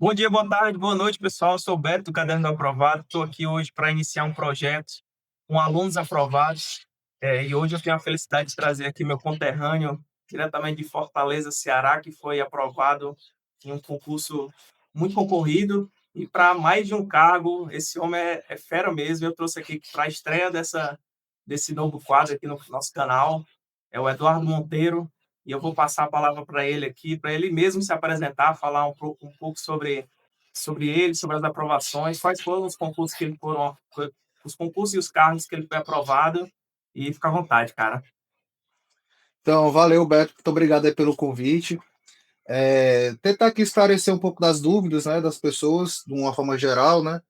Bom dia, boa tarde, boa noite, pessoal. Eu sou o Beto, do Caderno do Aprovado. Estou aqui hoje para iniciar um projeto com alunos aprovados. E hoje eu tenho a felicidade de trazer aqui meu conterrâneo, diretamente de Fortaleza, Ceará, que foi aprovado em um concurso muito concorrido. E para mais de um cargo, esse homem é fera mesmo. Eu trouxe aqui para a estreia desse novo quadro aqui no nosso canal. É o Eduardo Monteiro. E eu vou passar a palavra para ele aqui, para ele mesmo se apresentar, falar um pouco sobre ele, sobre as aprovações, quais foram os concursos que ele foram, os concursos e os cargos que ele foi aprovado, e fica à vontade, cara. Então, valeu, Beto. Muito obrigado aí pelo convite. Tentar aqui esclarecer um pouco das dúvidas, né, das pessoas, de uma forma geral, né?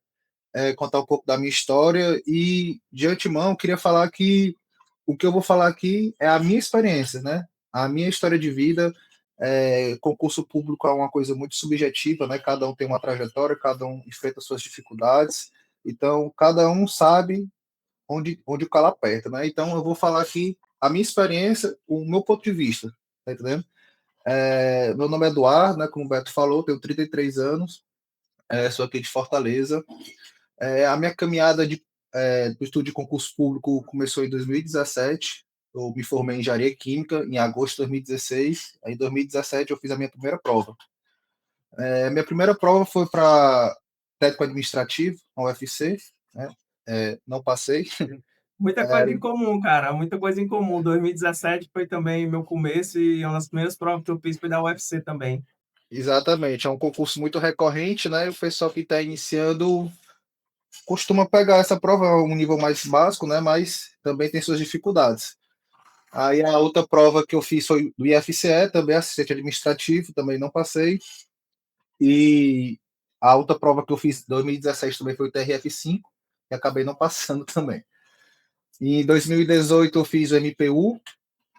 Contar um pouco da minha história e, de antemão, queria falar que o que eu vou falar aqui é a minha experiência, né? A minha história de vida. Concurso público é uma coisa muito subjetiva, né? Cada um tem uma trajetória, cada um enfrenta suas dificuldades. Então, cada um sabe onde o calo aperta, né? Então, eu vou falar aqui a minha experiência, o meu ponto de vista, tá entendendo? Meu nome é Eduardo, né? Como o Beto falou, tenho 33 anos, sou aqui de Fortaleza. A minha caminhada do estudo de concurso público começou em 2017. Eu me formei em engenharia química em agosto de 2016. Aí, em 2017, eu fiz a minha primeira prova. Minha primeira prova foi para técnico administrativo, na UFC, né? Não passei. Muita coisa em comum, cara, muita coisa em comum. 2017 foi também meu começo e uma das primeiras provas que eu fiz foi da UFC também. Exatamente, é um concurso muito recorrente, né? O pessoal que está iniciando costuma pegar essa prova a um nível mais básico, né? Mas também tem suas dificuldades. Aí a outra prova que eu fiz foi do IFCE, também assistente administrativo, também não passei. E a outra prova que eu fiz em 2017 também foi o TRF5, e acabei não passando também. E em 2018 eu fiz o MPU,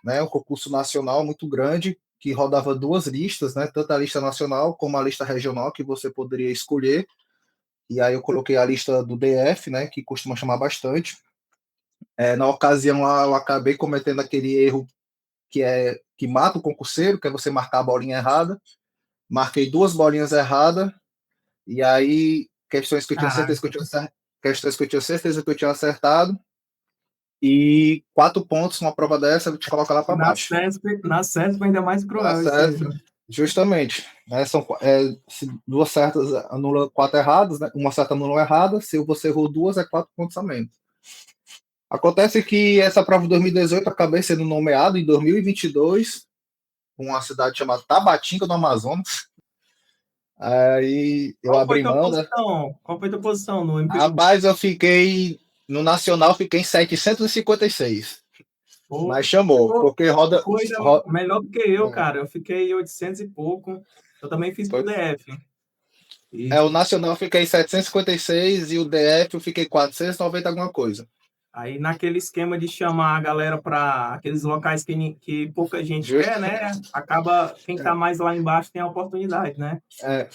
né? Um concurso nacional muito grande, que rodava duas listas, né? Tanto a lista nacional como a lista regional, que você poderia escolher. E aí eu coloquei a lista do DF, né? Que costuma chamar bastante. Na ocasião lá, eu acabei cometendo aquele erro que mata o concurseiro, que é você marcar a bolinha errada. Marquei duas bolinhas erradas, e aí questões que eu tinha certeza que eu Caraca, tinha acertado, questões que eu tinha certeza que eu tinha acertado, e 4 pontos numa prova dessa, eu te colocar lá para baixo. Na CESP ainda mais Tá cruel isso aí. certo, justamente. Né? Se duas certas anula quatro erradas, né? Uma certa anula uma errada, se você errou duas, é 4 pontos a menos. Acontece que essa prova de 2018 eu acabei sendo nomeado em 2022 uma cidade chamada Tabatinga, no Amazonas. Aí eu Qual foi abri tua mão, né? posição? Qual foi tua posição no MPU? Rapaz, eu fiquei no Nacional, fiquei em 756. Pô, Mas chamou, porque roda. ficou ainda roda melhor do que eu, cara. Eu fiquei 800 e pouco. Eu também fiz pro foi, DF. E o Nacional eu fiquei em 756 e o DF eu fiquei 490 alguma coisa. aí, naquele esquema de chamar a galera para aqueles locais que pouca gente quer, Justo. né? Acaba quem está mais lá embaixo tem a oportunidade, né?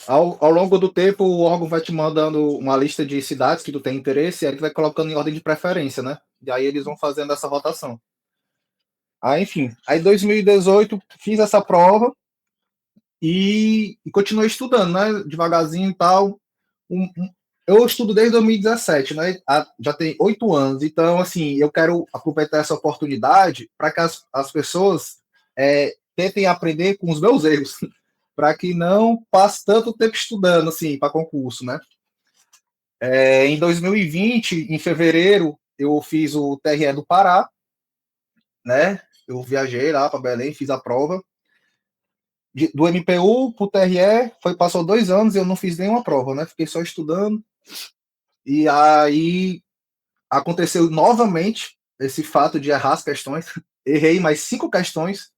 Ao longo do tempo, o órgão vai te mandando uma lista de cidades que tu tem interesse, e aí tu vai colocando em ordem de preferência, né? E aí eles vão fazendo essa rotação. Aí, enfim, aí em 2018 fiz essa prova e continuei estudando, né? Devagarzinho e tal. Eu estudo desde 2017, né? Já tem 8 anos. Então, assim, eu quero aproveitar essa oportunidade para que as pessoas tentem aprender com os meus erros, para que não passe tanto tempo estudando, assim, para concurso, né? Em 2020, em fevereiro, eu fiz o TRE do Pará, né? Eu viajei lá para Belém, fiz a prova. Do MPU para o TRE, passou 2 anos e eu não fiz nenhuma prova, né? Fiquei só estudando. E aí aconteceu novamente esse fato de errar as questões. Errei mais 5 questões,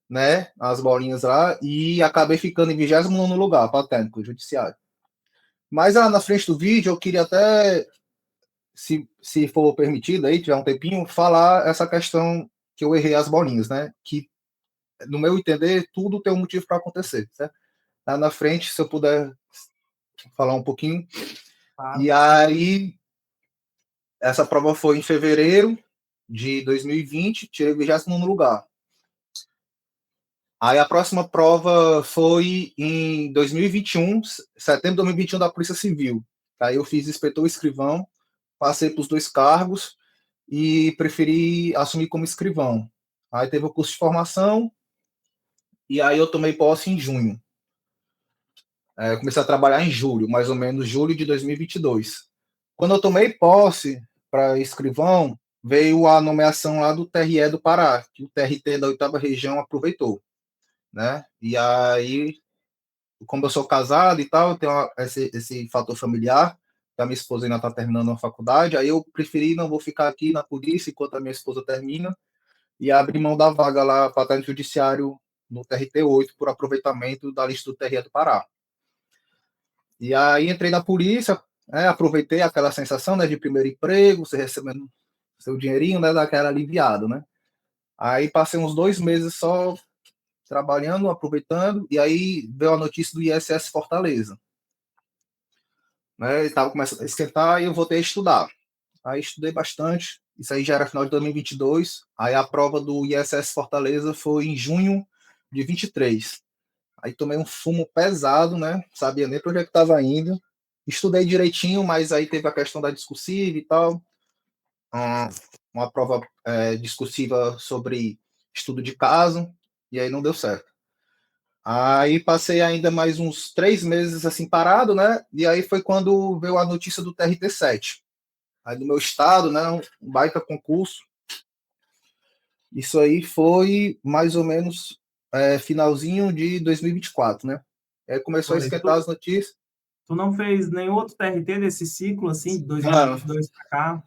né? As bolinhas lá, e acabei ficando em 29º lugar para técnico judiciário. Mas lá na frente do vídeo, eu queria até, se for permitido aí, tiver um tempinho, falar essa questão que eu errei as bolinhas, né? Que, no meu entender, tudo tem um motivo para acontecer, certo? Lá na frente, se eu puder falar um pouquinho. Claro. E aí, essa prova foi em fevereiro de 2020, tirei o 29º lugar. Aí a próxima prova foi em 2021, setembro de 2021, da Polícia Civil. Aí eu fiz inspetor escrivão, passei para os dois cargos e preferi assumir como escrivão. Aí teve o curso de formação e aí eu tomei posse em junho. Eu comecei a trabalhar em julho, mais ou menos julho de 2022. Quando eu tomei posse para escrivão, veio a nomeação lá do TRE do Pará, que o TRT da 8ª Região aproveitou, né? E aí, como eu sou casado e tal, eu tenho esse fator familiar, que a minha esposa ainda está terminando a faculdade, aí eu preferi, não vou ficar aqui na polícia enquanto a minha esposa termina, e abrir mão da vaga lá para estar no judiciário no TRT 8 por aproveitamento da lista do TRE do Pará. E aí entrei na polícia, aproveitei aquela sensação, né, de primeiro emprego, você recebendo seu dinheirinho, né, daquela aliviado, né. Aí passei uns 2 meses só trabalhando, aproveitando, e aí veio a notícia do ISS Fortaleza. Né, estava começando a esquentar e eu voltei a estudar. Aí estudei bastante, isso aí já era final de 2022, aí a prova do ISS Fortaleza foi em junho de 23. Aí tomei um fumo pesado, né? Sabia nem para onde é que estava indo. Estudei direitinho, mas aí teve a questão da discursiva e tal. Uma prova discursiva sobre estudo de caso, e aí não deu certo. Aí passei ainda mais uns 3 meses assim parado, né? E aí foi quando veio a notícia do TRT 7. Aí do meu estado, né? Um baita concurso. Isso aí foi mais ou menos finalzinho de 2024, né? Aí começou a Foi. esquentar as notícias. Tu não fez nenhum outro TRT desse ciclo, assim, de Mano, 2022 para cá?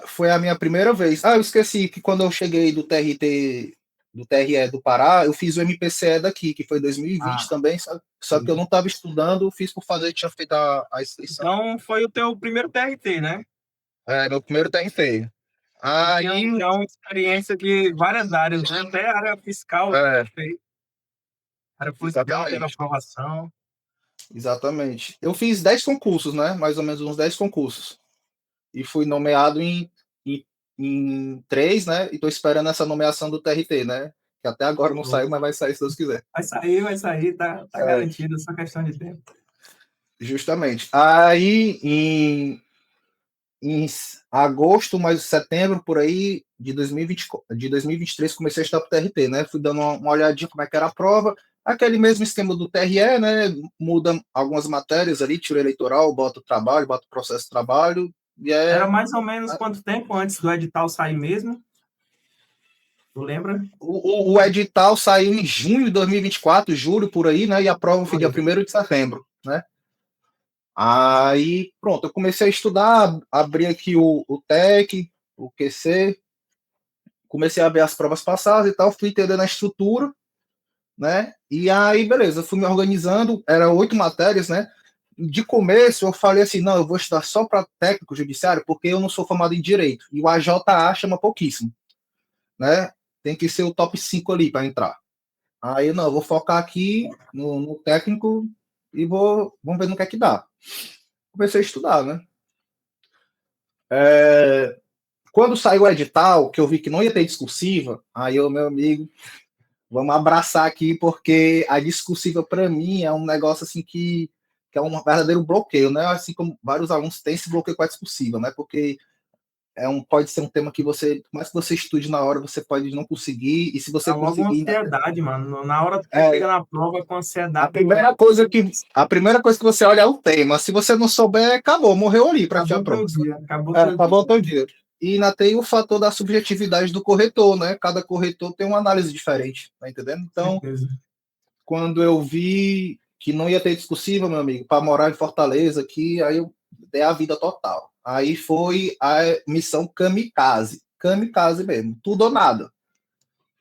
foi a minha primeira vez. Eu esqueci que quando eu cheguei do TRT, do TRE do Pará, eu fiz o MPCE daqui, que foi 2020 Ah, também, só que eu não estava estudando, fiz por fazer, tinha feito a inscrição. então foi o teu primeiro TRT, né? Meu primeiro TRT. Tu tinha Aí, já uma experiência de várias áreas, né? Até a área fiscal, é, fez. Área fiscal, teve exatamente. aprovação. Exatamente. Eu fiz 10 concursos, né? Mais ou menos uns 10 concursos. E fui nomeado em 3, né? E estou esperando essa nomeação do TRT, né? Que até agora não saiu, mas vai sair se Deus quiser. Vai sair, tá É, garantido, só questão de tempo. justamente. Aí, em agosto, mais setembro, por aí, de 2023, comecei a estudar para o TRT, né? Fui dando uma olhadinha como é que era a prova. Aquele mesmo esquema do TRE, né? Muda algumas matérias ali, tira eleitoral, bota o trabalho, bota o processo de trabalho. E Era mais ou menos quanto tempo antes do edital sair mesmo? Tu lembra? o edital saiu em junho de 2024, julho, por aí, né? E a prova foi dia Foi. 1º de setembro, né? Aí, pronto, eu comecei a estudar, abri aqui o TEC, o QC, comecei a ver as provas passadas e tal, fui entendendo a estrutura, né? E aí, beleza, fui me organizando, eram 8 matérias, né? De começo, eu falei assim: não, eu vou estudar só para técnico judiciário, porque eu não sou formado em direito. E o AJA chama pouquíssimo, né? Tem que ser o top 5 ali para entrar. Aí, não, eu vou focar aqui no técnico e vamos ver no que é que dá. Comecei a estudar, né? Quando saiu o edital, que eu vi que não ia ter discursiva, aí eu, meu amigo, vamos abraçar aqui, porque a discursiva, para mim, é um negócio assim que é um verdadeiro bloqueio, né? Assim como vários alunos têm esse bloqueio com a discursiva, né? Porque pode ser um tema que você, por mais que você estude na hora, você pode não conseguir, e se Dá você logo uma conseguir, né? ansiedade, mano. Na hora que tu chega É, na prova com a ansiedade, primeira coisa que a primeira coisa que você olha é o tema. Se você não souber, acabou, morreu ali para ti a acabou teu prova. dia, acabou teu Acabou o dia. teu dia. E ainda tem o fator da subjetividade do corretor, né? Cada corretor tem uma análise diferente, tá entendendo? Com Então, certeza. quando eu vi que não ia ter discussível, meu amigo, para morar em Fortaleza aqui, aí eu dei a vida total. Aí foi a missão kamikaze. Kamikaze mesmo. Tudo ou nada.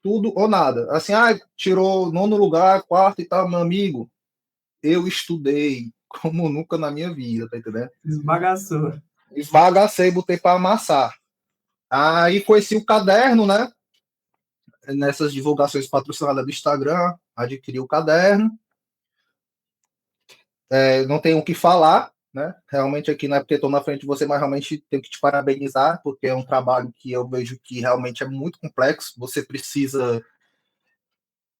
Tudo ou nada. Assim, tirou nono lugar, quarto e tal, meu amigo. Eu estudei como nunca na minha vida, tá entendendo? Esbagaçou. Esbagacei, botei para amassar. Aí conheci o caderno, né? Nessas divulgações patrocinadas do Instagram, adquiri o caderno. Não tenho o que falar, né? Realmente aqui não é porque estou na frente de você, mas realmente tenho que te parabenizar, porque é um trabalho que eu vejo que realmente é muito complexo. Você precisa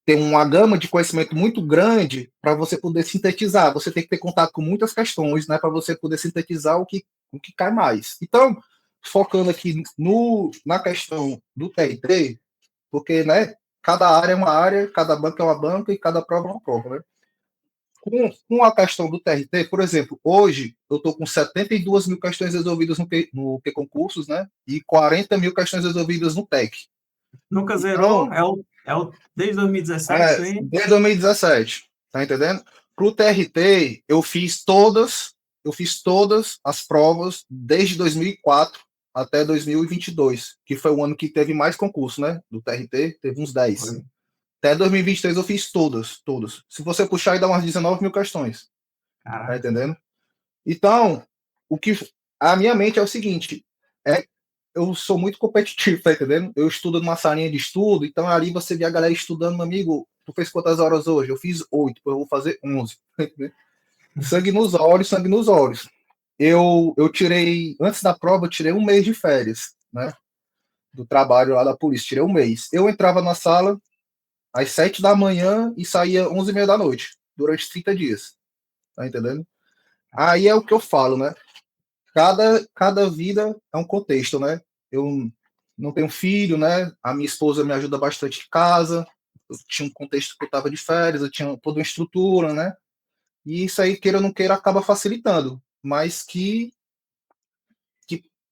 ter uma gama de conhecimento muito grande para você poder sintetizar. Você tem que ter contato com muitas questões, né, para você poder sintetizar o que cai mais. Então, focando aqui na questão do TRT, porque, né, cada área é uma área, cada banca é uma banca e cada prova é uma prova, né? Com a questão do TRT, por exemplo, hoje eu estou com 72 mil questões resolvidas no Q concursos, né? E 40 mil questões resolvidas no TEC. Nunca Então, zerou? Desde 2017, isso aí? desde 2017, tá entendendo? Para o TRT, eu fiz todas as provas desde 2004 até 2022, que foi o ano que teve mais concurso, né? Do TRT, teve uns 10. Foi. Até 2023 eu fiz todas. Se você puxar, aí dá umas 19 mil questões, tá Caraca. entendendo? Então, o que a minha mente é o seguinte, é eu sou muito competitivo, tá entendendo? Eu estudo numa salinha de estudo, então ali você vê a galera estudando, meu amigo, tu fez quantas horas hoje? Eu fiz 8, eu vou fazer 11. Sangue nos olhos, sangue nos olhos. Eu tirei, antes da prova, eu tirei um mês de férias, né? Do trabalho lá da polícia, tirei um mês. Eu entrava na sala às 7 da manhã e saía 11h30 da noite, durante 30 dias, tá entendendo? Aí é o que eu falo, né? Cada vida é um contexto, né? Eu não tenho filho, né? A minha esposa me ajuda bastante em casa. Eu tinha um contexto que eu estava de férias, eu tinha toda uma estrutura, né? E isso aí, queira ou não queira, acaba facilitando, mas que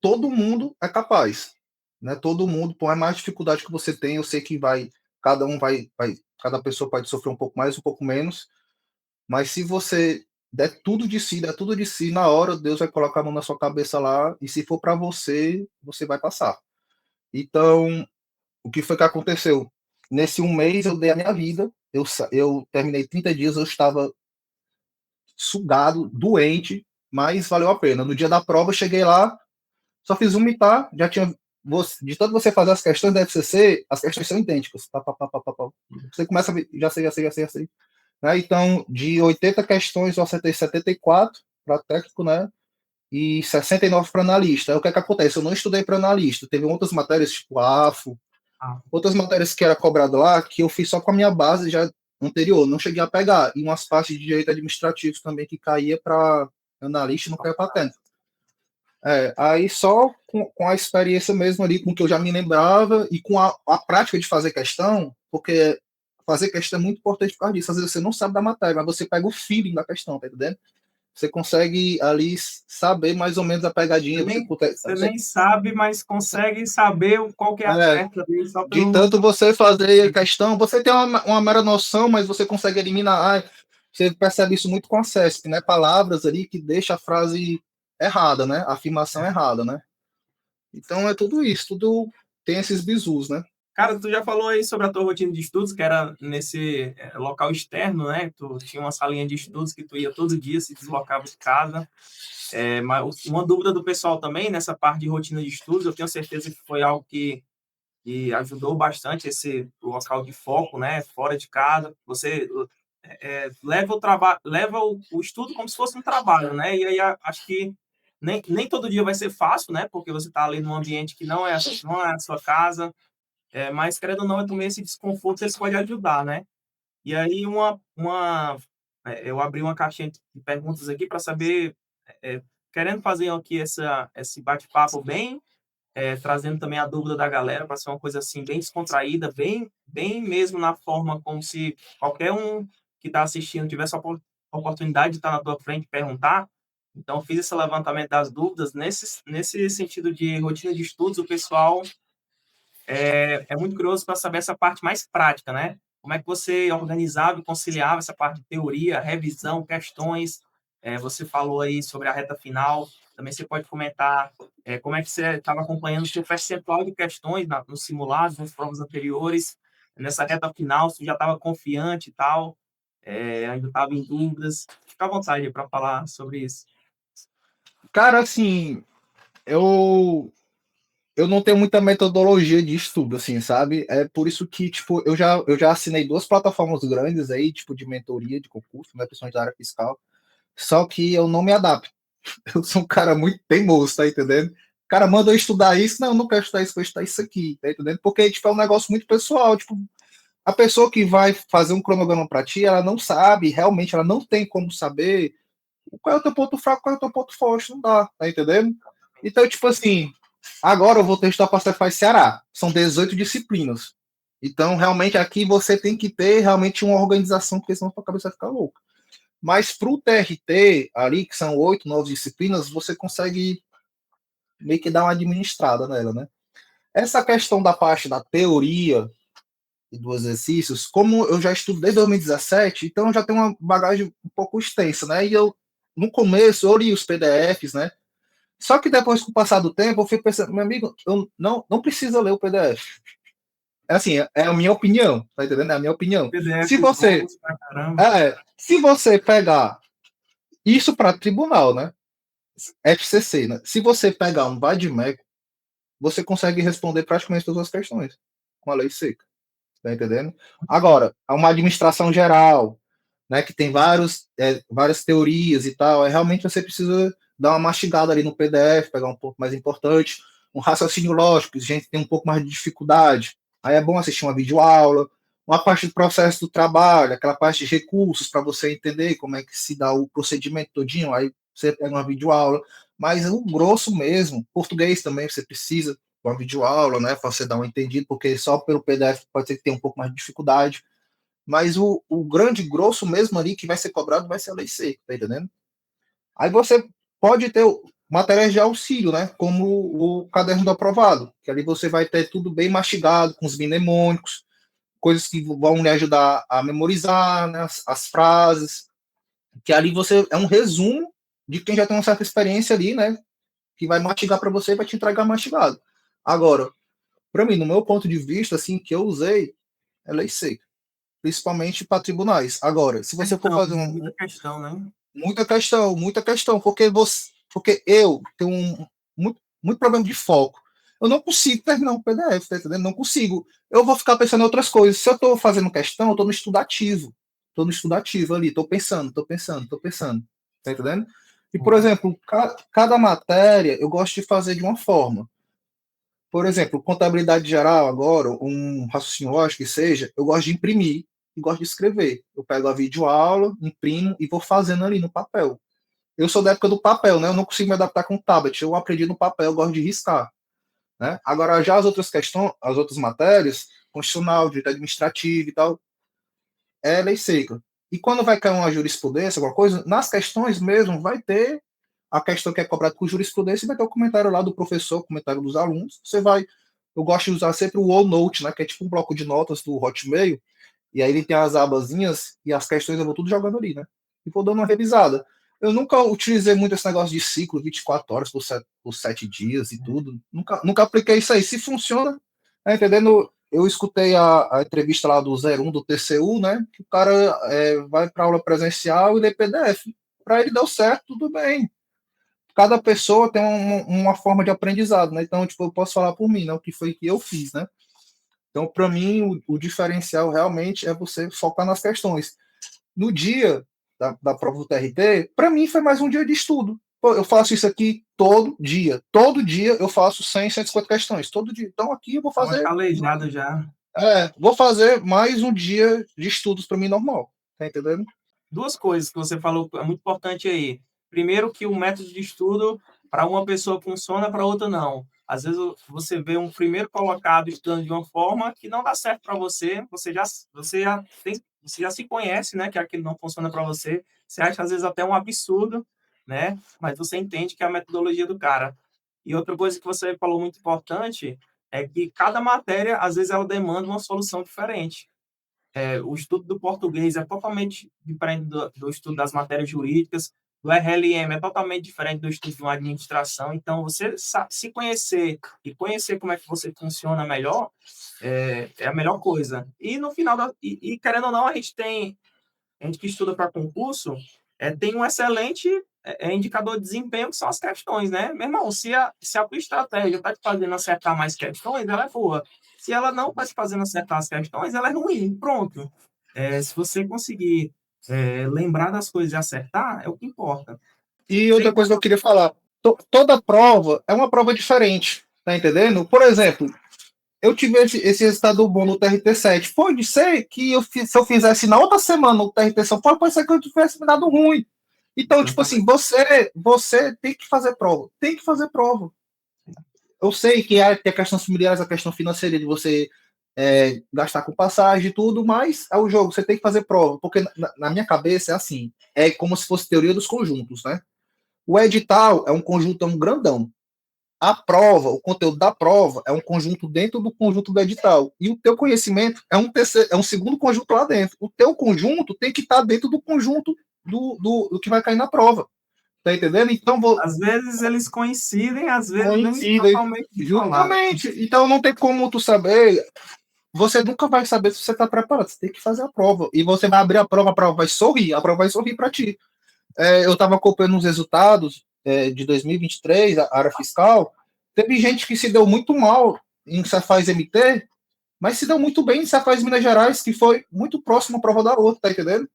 todo mundo é capaz, né? Todo mundo, por mais dificuldade que você tem, eu sei que cada um cada pessoa pode sofrer um pouco mais, um pouco menos, mas se você der tudo de si, na hora Deus vai colocar a mão na sua cabeça lá, e se for para você, você vai passar. Então, o que foi que aconteceu? Nesse um mês eu dei a minha vida, eu terminei 30 dias, eu estava sugado, doente, mas valeu a pena. No dia da prova, eu cheguei lá, só fiz vomitar, já tinha. De tanto você fazer as questões da FCC, as questões são idênticas. Pá, pá, pá, pá, pá, pá. Você começa a ver, já sei. Né? Então, de 80 questões, eu acertei 74 para técnico, né? E 69 para analista. Aí, o que é que acontece? Eu não estudei para analista. Teve outras matérias, tipo AFO, Ah, outras matérias que era cobrado lá, que eu fiz só com a minha base já anterior, não cheguei a pegar. E umas partes de direito administrativo também que caía para analista e não caía para técnico. Aí só com a experiência mesmo ali, com o que eu já me lembrava e com a prática de fazer questão, porque fazer questão é muito importante por causa disso. Às vezes você não sabe da matéria, mas você pega o feeling da questão, tá entendendo? Você consegue ali saber mais ou menos a pegadinha. você nem sabe, mas consegue saber qual que é a é, certa ali, só de pelo. tanto você fazer a questão, você tem uma mera noção, mas você consegue eliminar. Você percebe isso muito com a CESP, né? Palavras ali que deixa a frase errada, né? A afirmação errada, né? Então é tudo isso, tudo tem esses bizus, né? Cara, tu já falou aí sobre a tua rotina de estudos, que era nesse local externo, né? Tu tinha uma salinha de estudos que tu ia todo dia, se deslocava de casa. Mas uma dúvida do pessoal também, nessa parte de rotina de estudos, eu tenho certeza que foi algo que ajudou bastante esse local de foco, né? Fora de casa. Você leva o estudo como se fosse um trabalho, né? E aí acho que nem todo dia vai ser fácil, né? Porque você está ali num ambiente que não é a sua casa, mas querendo ou não, também esse desconforto ele pode ajudar, né? E aí eu abri uma caixinha de perguntas aqui para saber, é, querendo fazer aqui esse bate-papo bem, trazendo também a dúvida da galera para ser uma coisa assim bem descontraída, bem mesmo na forma como se qualquer um que está assistindo tivesse a oportunidade de estar na tua frente e perguntar. Então, fiz esse levantamento das dúvidas. Nesse sentido de rotina de estudos, o pessoal é muito curioso para saber essa parte mais prática, né? Como é que você organizava e conciliava essa parte de teoria, revisão, questões? Você falou aí sobre a reta final. Também você pode comentar como é que você estava acompanhando o seu percentual de questões nos simulados, nas provas anteriores. Nessa reta final, você já estava confiante e tal, ainda estava em dúvidas. Fica à vontade para falar sobre isso. Cara, assim, eu eu não tenho muita metodologia de estudo, assim, sabe? É por isso que, tipo, eu já assinei duas plataformas grandes aí, tipo, de mentoria, de concurso, né, principalmente da área fiscal, só que eu não me adapto. Eu sou um cara muito teimoso, tá entendendo? O cara manda eu estudar isso, não quero estudar isso, vou estudar isso aqui, tá entendendo? Porque, tipo, é um negócio muito pessoal, tipo, a pessoa que vai fazer um cronograma para ti, ela não sabe, realmente, ela não tem como saber qual é o teu ponto fraco, qual é o teu ponto forte, não dá, tá entendendo? Então, tipo assim, agora eu vou testar para Cefaz Ceará, são 18 disciplinas. Então, realmente, aqui você tem que ter realmente uma organização, porque senão sua cabeça vai ficar louca. Mas para o TRT, ali, que são 8, 9 disciplinas, você consegue meio que dar uma administrada nela, né? Essa questão da parte da teoria e dos exercícios, como eu já estudo desde 2017, então eu já tenho uma bagagem um pouco extensa, né? E eu, no começo, eu li os PDFs, né? Só que depois, com o passar do tempo, eu fui pensando, meu amigo, eu não precisa ler o PDF. É assim, é a minha opinião, tá entendendo? É a minha opinião. Se PDFs você, bons pra caramba. se você pegar isso para tribunal, né? FCC, né? Se você pegar um VADMEC, você consegue responder praticamente todas as questões com a lei seca, tá entendendo? Agora, há uma administração geral, né, que tem várias teorias e tal, realmente você precisa dar uma mastigada ali no PDF, pegar um pouco mais importante, um raciocínio lógico, que a gente tem um pouco mais de dificuldade, aí é bom assistir uma videoaula, uma parte do processo do trabalho, aquela parte de recursos para você entender como é que se dá o procedimento todinho, aí você pega uma videoaula, mas o grosso mesmo, português também você precisa de uma videoaula, né, para você dar um entendido, porque só pelo PDF pode ser que tenha um pouco mais de dificuldade, mas o grande grosso mesmo ali que vai ser cobrado vai ser a lei seca, tá entendendo? Aí você pode ter matérias de auxílio, né? Como o caderno do aprovado, que ali você vai ter tudo bem mastigado, com os mnemônicos, coisas que vão lhe ajudar a memorizar, né, as frases, que ali você é um resumo de quem já tem uma certa experiência ali, né? Que vai mastigar para você e vai te entregar mastigado. Agora, para mim, no meu ponto de vista, assim, que eu usei, é lei seca, principalmente para tribunais. Agora, se você for Então, fazer muita questão, né? muita questão, porque eu tenho muito problema de foco. Eu não consigo terminar um PDF, tá entendendo? Não consigo. Eu vou ficar pensando em outras coisas. Se eu estou fazendo questão, eu estou no estudativo. Estou no estudativo ali, estou pensando. Tá entendendo? E, por exemplo, cada matéria eu gosto de fazer de uma forma. Por exemplo, contabilidade geral, agora, um raciocínio lógico que seja, eu gosto de imprimir e gosto de escrever. Eu pego a videoaula, imprimo e vou fazendo ali no papel. Eu sou da época do papel, né? Eu não consigo me adaptar com o tablet. Eu aprendi no papel, eu gosto de riscar. Né? Agora, já as outras questões, as outras matérias, constitucional, direito administrativo e tal, é lei seca. E quando vai cair uma jurisprudência, alguma coisa, nas questões mesmo vai ter a questão que é cobrada por jurisprudência e vai ter o comentário lá do professor, o comentário dos alunos. Você vai. Eu gosto de usar sempre o OneNote, né? Que é tipo um bloco de notas do Hotmail. E aí ele tem as abazinhas e as questões eu vou tudo jogando ali, né? E vou dando uma revisada. Eu nunca utilizei muito esse negócio de ciclo, 24 horas por 7 dias e tudo. Nunca apliquei isso aí. Se funciona, tá entendendo? Eu escutei a entrevista lá do 01 do TCU, né? Que o cara vai para aula presencial e lê PDF. Para ele deu certo, tudo bem. Cada pessoa tem uma forma de aprendizado, né? Então, tipo, eu posso falar por mim, né? O que foi que eu fiz, né? Então, para mim, o diferencial realmente é você focar nas questões. No dia da prova do TRT, para mim foi mais um dia de estudo. Pô, eu faço isso aqui todo dia. Todo dia eu faço 100, 150 questões. Todo dia. Então, aqui eu vou Uma fazer. calejada já. Vou fazer mais um dia de estudos para mim normal. Tá entendendo? Duas coisas que você falou é muito importante aí. Primeiro, que o método de estudo para uma pessoa funciona, para outra não. Às vezes você vê um primeiro colocado estudando de uma forma que não dá certo para você, você já se conhece, né, que aquilo não funciona para você. Você acha às vezes até um absurdo, né? Mas você entende que é a metodologia do cara. E outra coisa que você falou muito importante é que cada matéria, às vezes, ela demanda uma solução diferente. O estudo do português é totalmente diferente do estudo das matérias jurídicas, do RLM é totalmente diferente do estudo de uma administração. Então, você se conhecer e conhecer como é que você funciona melhor é a melhor coisa. E no final, querendo ou não, a gente que estuda para concurso tem um excelente indicador de desempenho, que são as questões, né? Meu irmão, se a tua estratégia está te fazendo acertar mais questões, ela é boa. Se ela não está te fazendo acertar as questões, ela é ruim. Pronto. Se você conseguir lembrar das coisas e acertar, é o que importa. E outra coisa que eu queria falar: toda prova é uma prova diferente. Tá entendendo? Por exemplo, eu tive esse resultado bom no TRT7. Pode ser que se eu fizesse na outra semana o TRT São Paulo, pode ser que eu tivesse me dado ruim. Então, tipo assim, Exatamente. você tem que fazer prova. Tem que fazer prova. Eu sei que tem a questão familiar, a questão financeira de você gastar com passagem e tudo, mas é o jogo, você tem que fazer prova. Porque na minha cabeça é assim, é como se fosse teoria dos conjuntos, né? O edital é um conjuntão grandão. A prova, o conteúdo da prova é um conjunto dentro do conjunto do edital. E o teu conhecimento é um segundo conjunto lá dentro. O teu conjunto tem que estar dentro do conjunto do que vai cair na prova. Tá entendendo? Então, Às vezes eles coincidem, às vezes nem coincide, totalmente descolados. justamente. Então, não tem como tu saber. Você nunca vai saber se você está preparado. Você tem que fazer a prova. E você vai abrir a prova vai sorrir. A prova vai sorrir para ti. Eu estava acompanhando os resultados de 2023, a área fiscal. Teve gente que se deu muito mal em Cefaz MT, mas se deu muito bem em Cefaz Minas Gerais, que foi muito próximo a prova da outra, tá entendendo?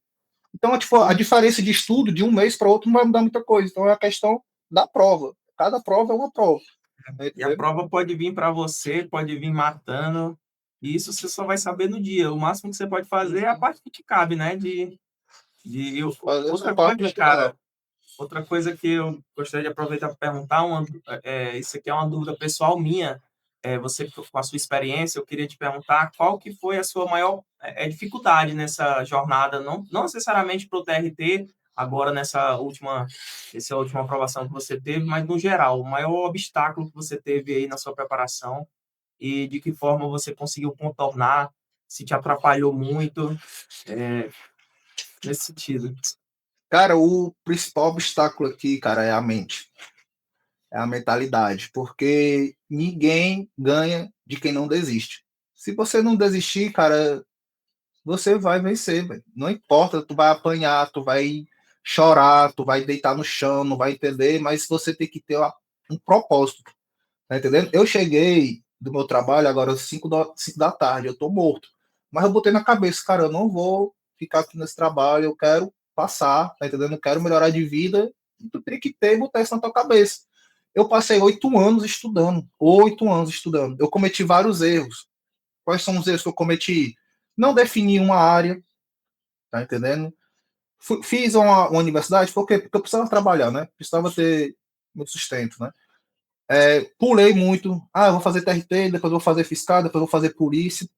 Então, tipo, a diferença de estudo de um mês para outro não vai mudar muita coisa. Então, é a questão da prova. Cada prova é uma prova, tá E a entendendo? prova pode vir para você, pode vir matando. E isso você só vai saber no dia. O máximo que você pode fazer é a parte que te cabe, né? Fazer essa Outra parte de coisa, estudar. cara, outra coisa que eu gostaria de aproveitar para perguntar, isso aqui é uma dúvida pessoal minha. Você, com a sua experiência, eu queria te perguntar qual que foi a sua maior dificuldade nessa jornada, não necessariamente para o TRT, agora essa última aprovação que você teve, mas no geral, o maior obstáculo que você teve aí na sua preparação e de que forma você conseguiu contornar, se te atrapalhou muito, é, nesse sentido. Cara, o principal obstáculo aqui, cara, é a mente. É a mentalidade. Porque ninguém ganha de quem não desiste. Se você não desistir, cara, você vai vencer, velho. Não importa, tu vai apanhar, tu vai chorar, tu vai deitar no chão, não vai entender, mas você tem que ter um propósito, tá entendendo? Eu cheguei do meu trabalho agora às 5 da tarde, eu tô morto. Mas eu botei na cabeça, cara, eu não vou ficar aqui nesse trabalho, eu quero passar, tá entendendo? Eu quero melhorar de vida, e tu tem que ter, botar isso na tua cabeça. Eu passei 8 anos estudando, 8 anos estudando. Eu cometi vários erros. Quais são os erros que eu cometi? Não defini uma área, tá entendendo? Fiz uma universidade, por quê? Porque eu precisava trabalhar, né? Precisava ter meu sustento, né? Pulei muito. Eu vou fazer TRT, depois vou fazer fiscal, depois vou fazer polícia.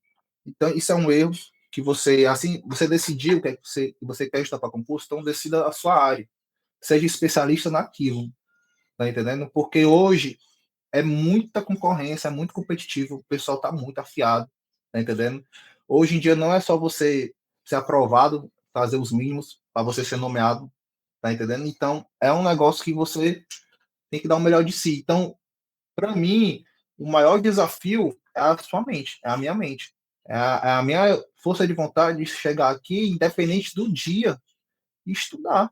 Então, isso é um erro que você, assim, você decidiu que você quer estudar para concurso, então decida a sua área. Seja especialista naquilo, tá entendendo? Porque hoje é muita concorrência, é muito competitivo, o pessoal tá muito afiado, tá entendendo? Hoje em dia não é só você ser aprovado, fazer os mínimos para você ser nomeado, tá entendendo? Então, é um negócio que você tem que dar o melhor de si. Então, para mim, o maior desafio é a sua mente, é a minha mente. É a minha força de vontade de chegar aqui, independente do dia, e estudar.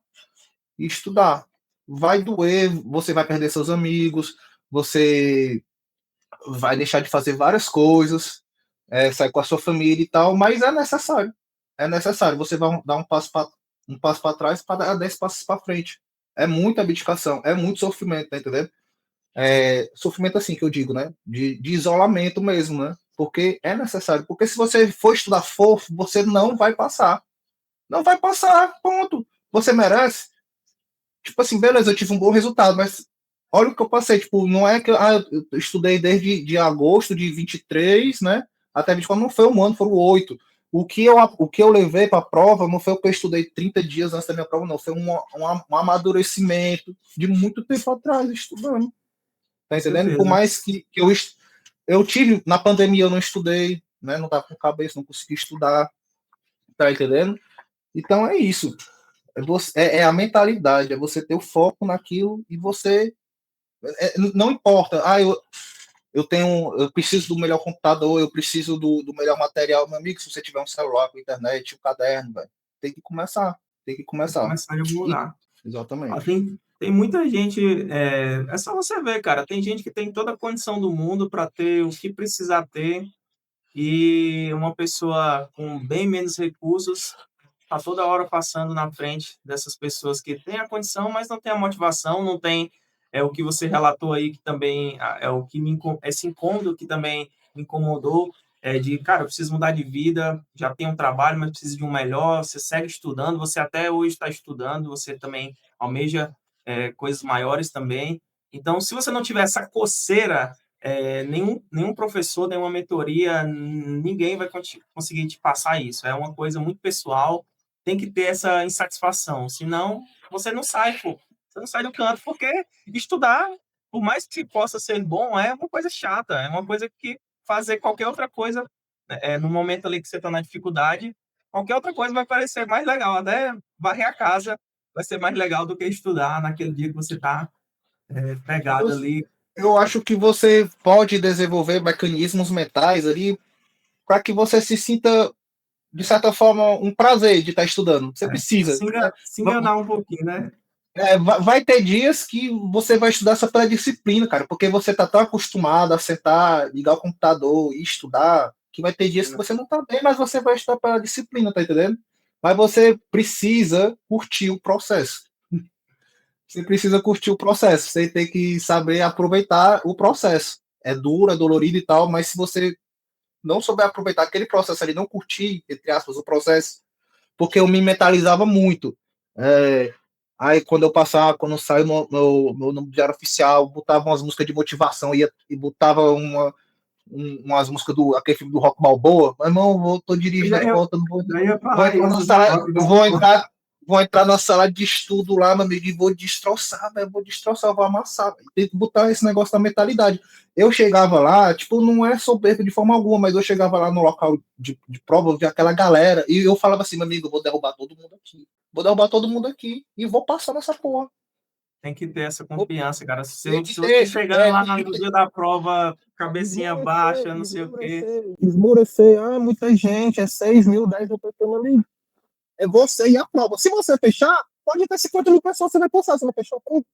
E estudar. Vai doer, você vai perder seus amigos, você vai deixar de fazer várias coisas, sair com a sua família e tal, mas é necessário. É necessário. Você vai dar um passo para trás para dar 10 passos para frente. É muita abdicação, é muito sofrimento, tá entendendo? Sofrimento assim que eu digo, né? De isolamento mesmo, né? Porque é necessário. Porque se você for estudar fofo, você não vai passar. Não vai passar, ponto. Você merece. Tipo assim, beleza, eu tive um bom resultado, mas olha o que eu passei. Tipo, não é que eu estudei desde de agosto de 23, né? Até 24, não foi um ano, foram 8. O que eu levei para a prova não foi o que eu estudei 30 dias antes da minha prova, não. Foi um amadurecimento de muito tempo atrás estudando. Tá Com entendendo? Por certeza. mais que eu tive, na pandemia eu não estudei, né? Não tava com cabeça, não consegui estudar, tá entendendo? Então é isso. É a mentalidade, é você ter o foco naquilo e você. Não importa, eu preciso do melhor computador, eu preciso do melhor material. Meu amigo, se você tiver um celular com internet, um caderno, velho, tem que começar. Tem que Tem que começar. começar em algum E, lugar. Ó, exatamente. tem muita gente, é só você ver, cara, tem gente que tem toda a condição do mundo para ter o que precisar ter, e uma pessoa com bem menos recursos está toda hora passando na frente dessas pessoas que têm a condição, mas não tem a motivação, não tem o que você relatou aí, que também é o que esse incômodo que também me incomodou, de, cara, eu preciso mudar de vida, já tenho um trabalho, mas preciso de um melhor. Você segue estudando, você até hoje está estudando, você também almeja coisas maiores também. Então, se você não tiver essa coceira, nenhum professor, nenhuma mentoria, ninguém vai conseguir te passar isso. É uma coisa muito pessoal, tem que ter essa insatisfação, senão você não sai, pô. Você não sai do canto, porque estudar, por mais que possa ser bom, é uma coisa chata, é uma coisa que fazer qualquer outra coisa, no momento ali que você está na dificuldade, qualquer outra coisa vai parecer mais legal, até varrer a casa vai ser mais legal do que estudar naquele dia que você está Eu, pegado ali. eu acho que você pode desenvolver mecanismos mentais ali para que você se sinta, de certa forma, um prazer de estar estudando. Você precisa. Se enganar um pouquinho, né? Vai ter dias que você vai estudar só pela disciplina, cara, porque você tá tão acostumado a sentar, ligar o computador e estudar, que vai ter dias que você não tá bem, mas você vai estudar pela disciplina, tá entendendo? Mas você precisa curtir o processo. Você precisa curtir o processo, você tem que saber aproveitar o processo. É duro, é dolorido e tal, mas se você não souber aproveitar aquele processo ali, não curtir, entre aspas, o processo, porque eu me mentalizava muito. É, aí quando eu passava, quando saiu meu nome de diário oficial, botava umas músicas de motivação e botava umas músicas do aquele filme do Rock Balboa. Mas irmão, eu tô Eu dirigindo já aqui ia, pra outra, já ia vou falar entrar na isso do sala, rock balboa. vou entrar na sala de estudo lá, meu amigo, e vou destroçar, velho, vou destroçar, vou amassar. Tem que botar esse negócio na mentalidade. Eu chegava lá, tipo, não é soberbo de forma alguma, mas eu chegava lá no local de prova, eu via aquela galera, e eu falava assim, meu amigo, eu vou derrubar todo mundo aqui. Vou derrubar todo mundo aqui e vou passar nessa porra. Tem que ter essa Vou, confiança, cara. tem Se que você ter, chegando lá no dia da prova, cabecinha baixa, não sei o quê, esmorecer. Ah, muita gente, é 6 mil, 10 mil pessoas ali. É você e a prova. Se você fechar, pode ter 50 mil pessoas, você vai passar. Você vai fechar a prova.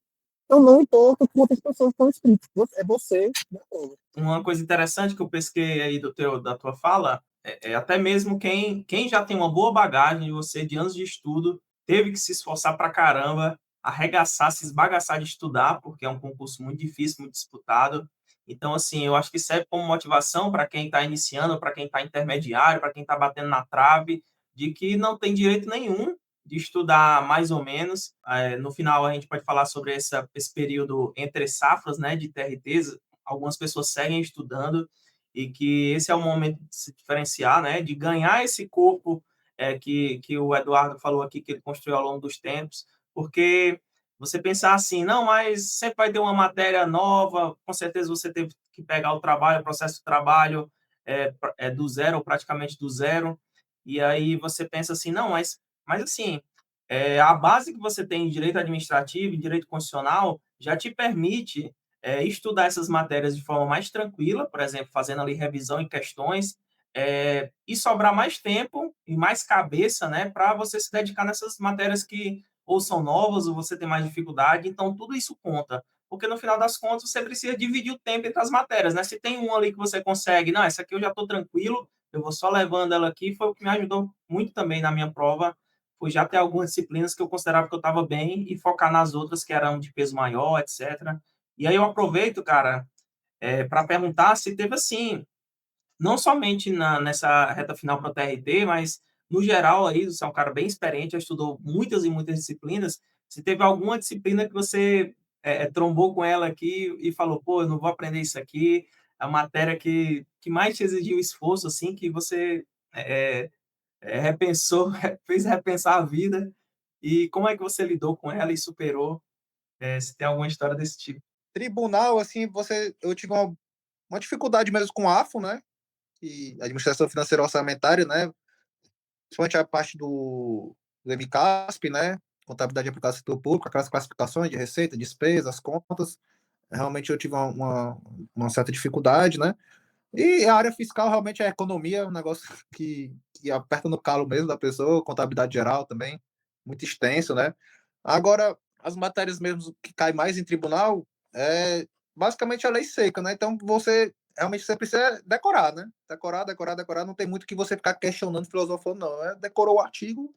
Então não importa quantas pessoas estão inscritas. É você e a prova. uma coisa interessante que eu pesquei aí da tua fala é até mesmo quem já tem uma boa bagagem de você de anos de estudo teve que se esforçar pra caramba, arregaçar, se esbagaçar de estudar, porque é um concurso muito difícil, muito disputado. Então, assim, eu acho que serve como motivação para quem está iniciando, para quem está intermediário, para quem está batendo na trave, de que não tem direito nenhum de estudar mais ou menos. No final, a gente pode falar sobre esse período entre safras, né, de TRTs. Algumas pessoas seguem estudando e que esse é o momento de se diferenciar, né, de ganhar esse corpo que o Eduardo falou aqui, que ele construiu ao longo dos tempos, porque você pensar assim, não, mas sempre vai ter uma matéria nova, com certeza você teve que pegar o trabalho, o processo de trabalho do zero, ou praticamente do zero, e aí você pensa assim, não, mas assim, a base que você tem em direito administrativo e direito constitucional já te permite estudar essas matérias de forma mais tranquila, por exemplo, fazendo ali revisão em questões, e sobrar mais tempo e mais cabeça, né, para você se dedicar nessas matérias que ou são novas ou você tem mais dificuldade. Então, tudo isso conta. Porque no final das contas, você precisa dividir o tempo entre as matérias, né? Se tem uma ali que você consegue, não, essa aqui eu já estou tranquilo, eu vou só levando ela aqui, foi o que me ajudou muito também na minha prova, foi já ter algumas disciplinas que eu considerava que eu estava bem e focar nas outras que eram de peso maior, etc. E aí eu aproveito, cara, para perguntar se teve assim, não somente nessa reta final para o TRT, mas no geral aí, você é um cara bem experiente, já estudou muitas e muitas disciplinas, se teve alguma disciplina que você trombou com ela aqui e falou, pô, eu não vou aprender isso aqui, a matéria que mais te exigiu esforço, assim, que você repensou, fez repensar a vida, e como é que você lidou com ela e superou, se tem alguma história desse tipo? Tribunal, assim, eu tive uma dificuldade mesmo com a AFO, né? E administração financeira orçamentária, né? Principalmente a parte do MCASP, né? Contabilidade aplicada ao setor público, aquelas classificações de receita, despesas, contas. Realmente eu tive uma certa dificuldade, né? E a área fiscal realmente é economia, um negócio que aperta no calo mesmo da pessoa, contabilidade geral também, muito extenso, né? Agora, as matérias mesmo que caem mais em tribunal é basicamente a lei seca, né? Então você precisa decorar, né? Decorar, não tem muito que você ficar questionando, filosofando, não. Decorou o artigo,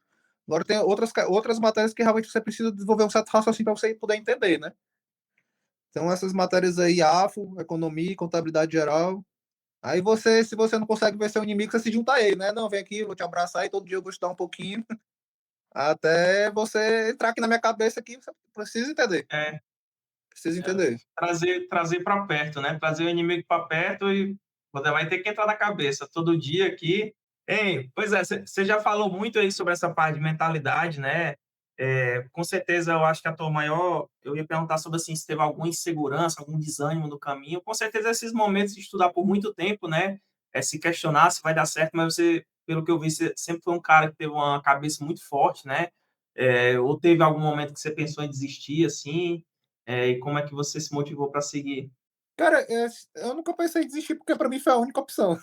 agora tem outras matérias que realmente você precisa desenvolver um certo raciocínio para você poder entender, né? Então essas matérias aí, AFO, economia, contabilidade geral, Aí você, se você não consegue ver seu inimigo, você se junta a ele, né? Não, vem aqui, vou te abraçar e todo dia eu vou te dar um pouquinho, até você entrar aqui na minha cabeça aqui, você precisa entender. É, Precisa entender. trazer para perto, né? Trazer o inimigo para perto e você vai ter que entrar na cabeça todo dia aqui. Ei, pois é, você já falou muito aí sobre essa parte de mentalidade, né? Com certeza, eu acho que a tua maior. Eu ia perguntar sobre assim, se teve alguma insegurança, algum desânimo no caminho. Com certeza, esses momentos de estudar por muito tempo, né? Se questionar se vai dar certo, mas você, pelo que eu vi, você sempre foi um cara que teve uma cabeça muito forte, né? Ou teve algum momento que você pensou em desistir, assim? E como é que você se motivou para seguir? Cara, eu nunca pensei em desistir, porque pra mim foi a única opção.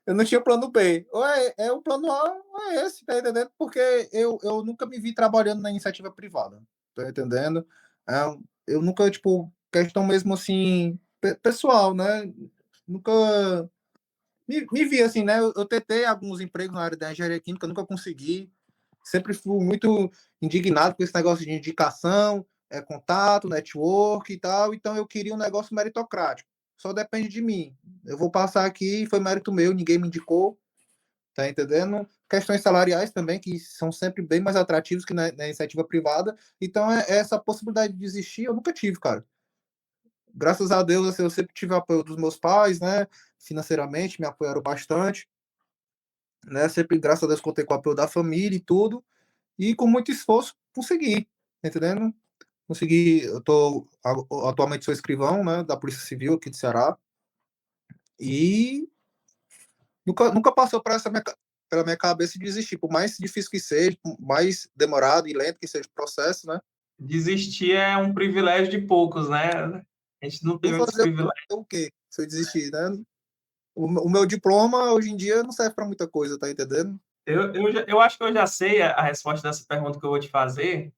Eu não tinha plano B. Ou é o plano A ou é esse, tá entendendo? Porque eu nunca me vi trabalhando na iniciativa privada, tá entendendo? Eu nunca, tipo, questão mesmo assim, pessoal, né? Nunca me vi assim, né? Eu tentei alguns empregos na área da engenharia química, nunca consegui. Sempre fui muito indignado com esse negócio de indicação, contato, network e tal. Então eu queria um negócio meritocrático. Só depende de mim. Eu vou passar aqui, foi mérito meu, ninguém me indicou, tá entendendo? Questões salariais também, que são sempre bem mais atrativos que na iniciativa privada. Então, essa possibilidade de desistir, eu nunca tive, cara. Graças a Deus, assim, eu sempre tive apoio dos meus pais, né? Financeiramente, me apoiaram bastante, né? Sempre, graças a Deus, contei com o apoio da família e tudo. E com muito esforço, consegui, tá entendendo? Consegui, atualmente sou escrivão, né, da Polícia Civil aqui do Ceará, e nunca passou pela minha cabeça de desistir, por mais difícil que seja, por mais demorado e lento que seja o processo, né? Desistir é um privilégio de poucos, né? A gente não tem Vou muitos fazer privilégios. o quê se eu desistir, né? O meu diploma hoje em dia não serve para muita coisa, tá entendendo? Eu acho que eu já sei a resposta dessa pergunta que eu vou te fazer,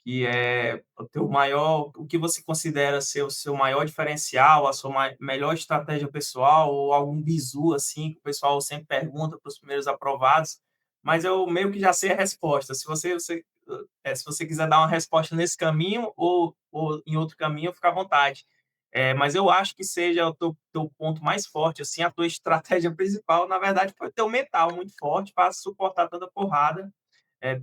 que é o teu maior, o que você considera ser o seu maior diferencial, a sua melhor estratégia pessoal ou algum bizu assim que o pessoal sempre pergunta para os primeiros aprovados, mas eu meio que já sei a resposta. Se você quiser dar uma resposta nesse caminho ou em outro caminho, fica à vontade. Mas eu acho que seja o teu ponto mais forte, assim, a tua estratégia principal, na verdade, foi ter o mental muito forte para suportar tanta porrada.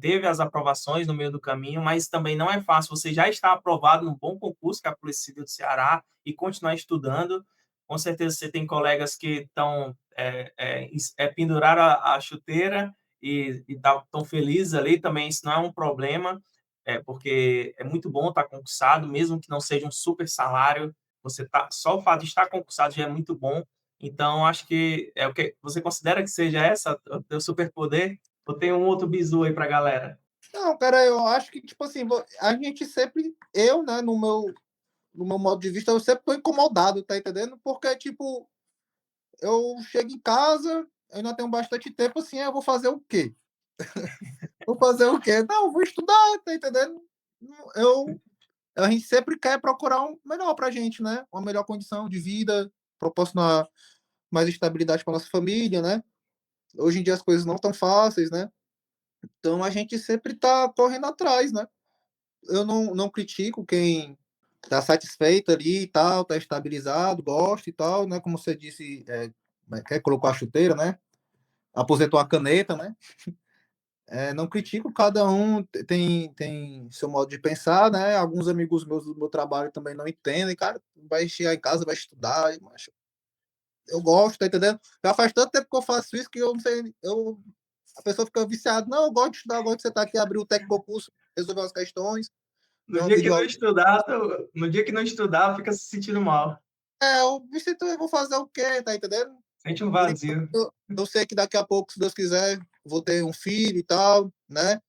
Teve as aprovações no meio do caminho, mas também não é fácil. Você já está aprovado num bom concurso, que é a Polícia Civil do Ceará, e continuar estudando. Com certeza você tem colegas que estão pendurar a chuteira e estão felizes ali também. Isso não é um problema, porque é muito bom estar concursado, mesmo que não seja um super salário. Só o fato de estar concursado já é muito bom. Então, acho que é o que você considera que seja essa o teu superpoder? Ou tem um outro bizu aí pra galera? Não, cara, eu acho que, tipo assim, a gente sempre, eu, né, no meu modo de vista, eu sempre tô incomodado, tá entendendo? Porque, tipo, eu chego em casa, eu ainda tenho bastante tempo, assim, eu vou fazer o quê? Vou fazer o quê? Não, eu vou estudar, tá entendendo? Eu, a gente sempre quer procurar um melhor pra gente, né? Uma melhor condição de vida, proporcionar mais estabilidade para nossa família, né? Hoje em dia as coisas não estão fáceis, né? Então a gente sempre tá correndo atrás, né? Eu não critico quem tá satisfeito ali e tal, tá estabilizado, gosta e tal, né? Como você disse, colocou a chuteira, né? Aposentou a caneta, né? Não critico, cada um tem seu modo de pensar, né? Alguns amigos meus do meu trabalho também não entendem, cara, vai chegar em casa, vai estudar, mas eu gosto, tá entendendo? Já faz tanto tempo que eu faço isso que eu não sei, a pessoa fica viciada, não, eu gosto de estudar, eu gosto de sentar aqui, abrir o Tecnocurso, resolver as questões, No ver uma dia que não videoaula. estudar, no dia que não estudar, fica se sentindo mal. Eu me sinto, eu vou fazer o quê, tá entendendo? Sente um Por enquanto, vazio. eu sei que daqui a pouco, se Deus quiser, vou ter um filho e tal, né?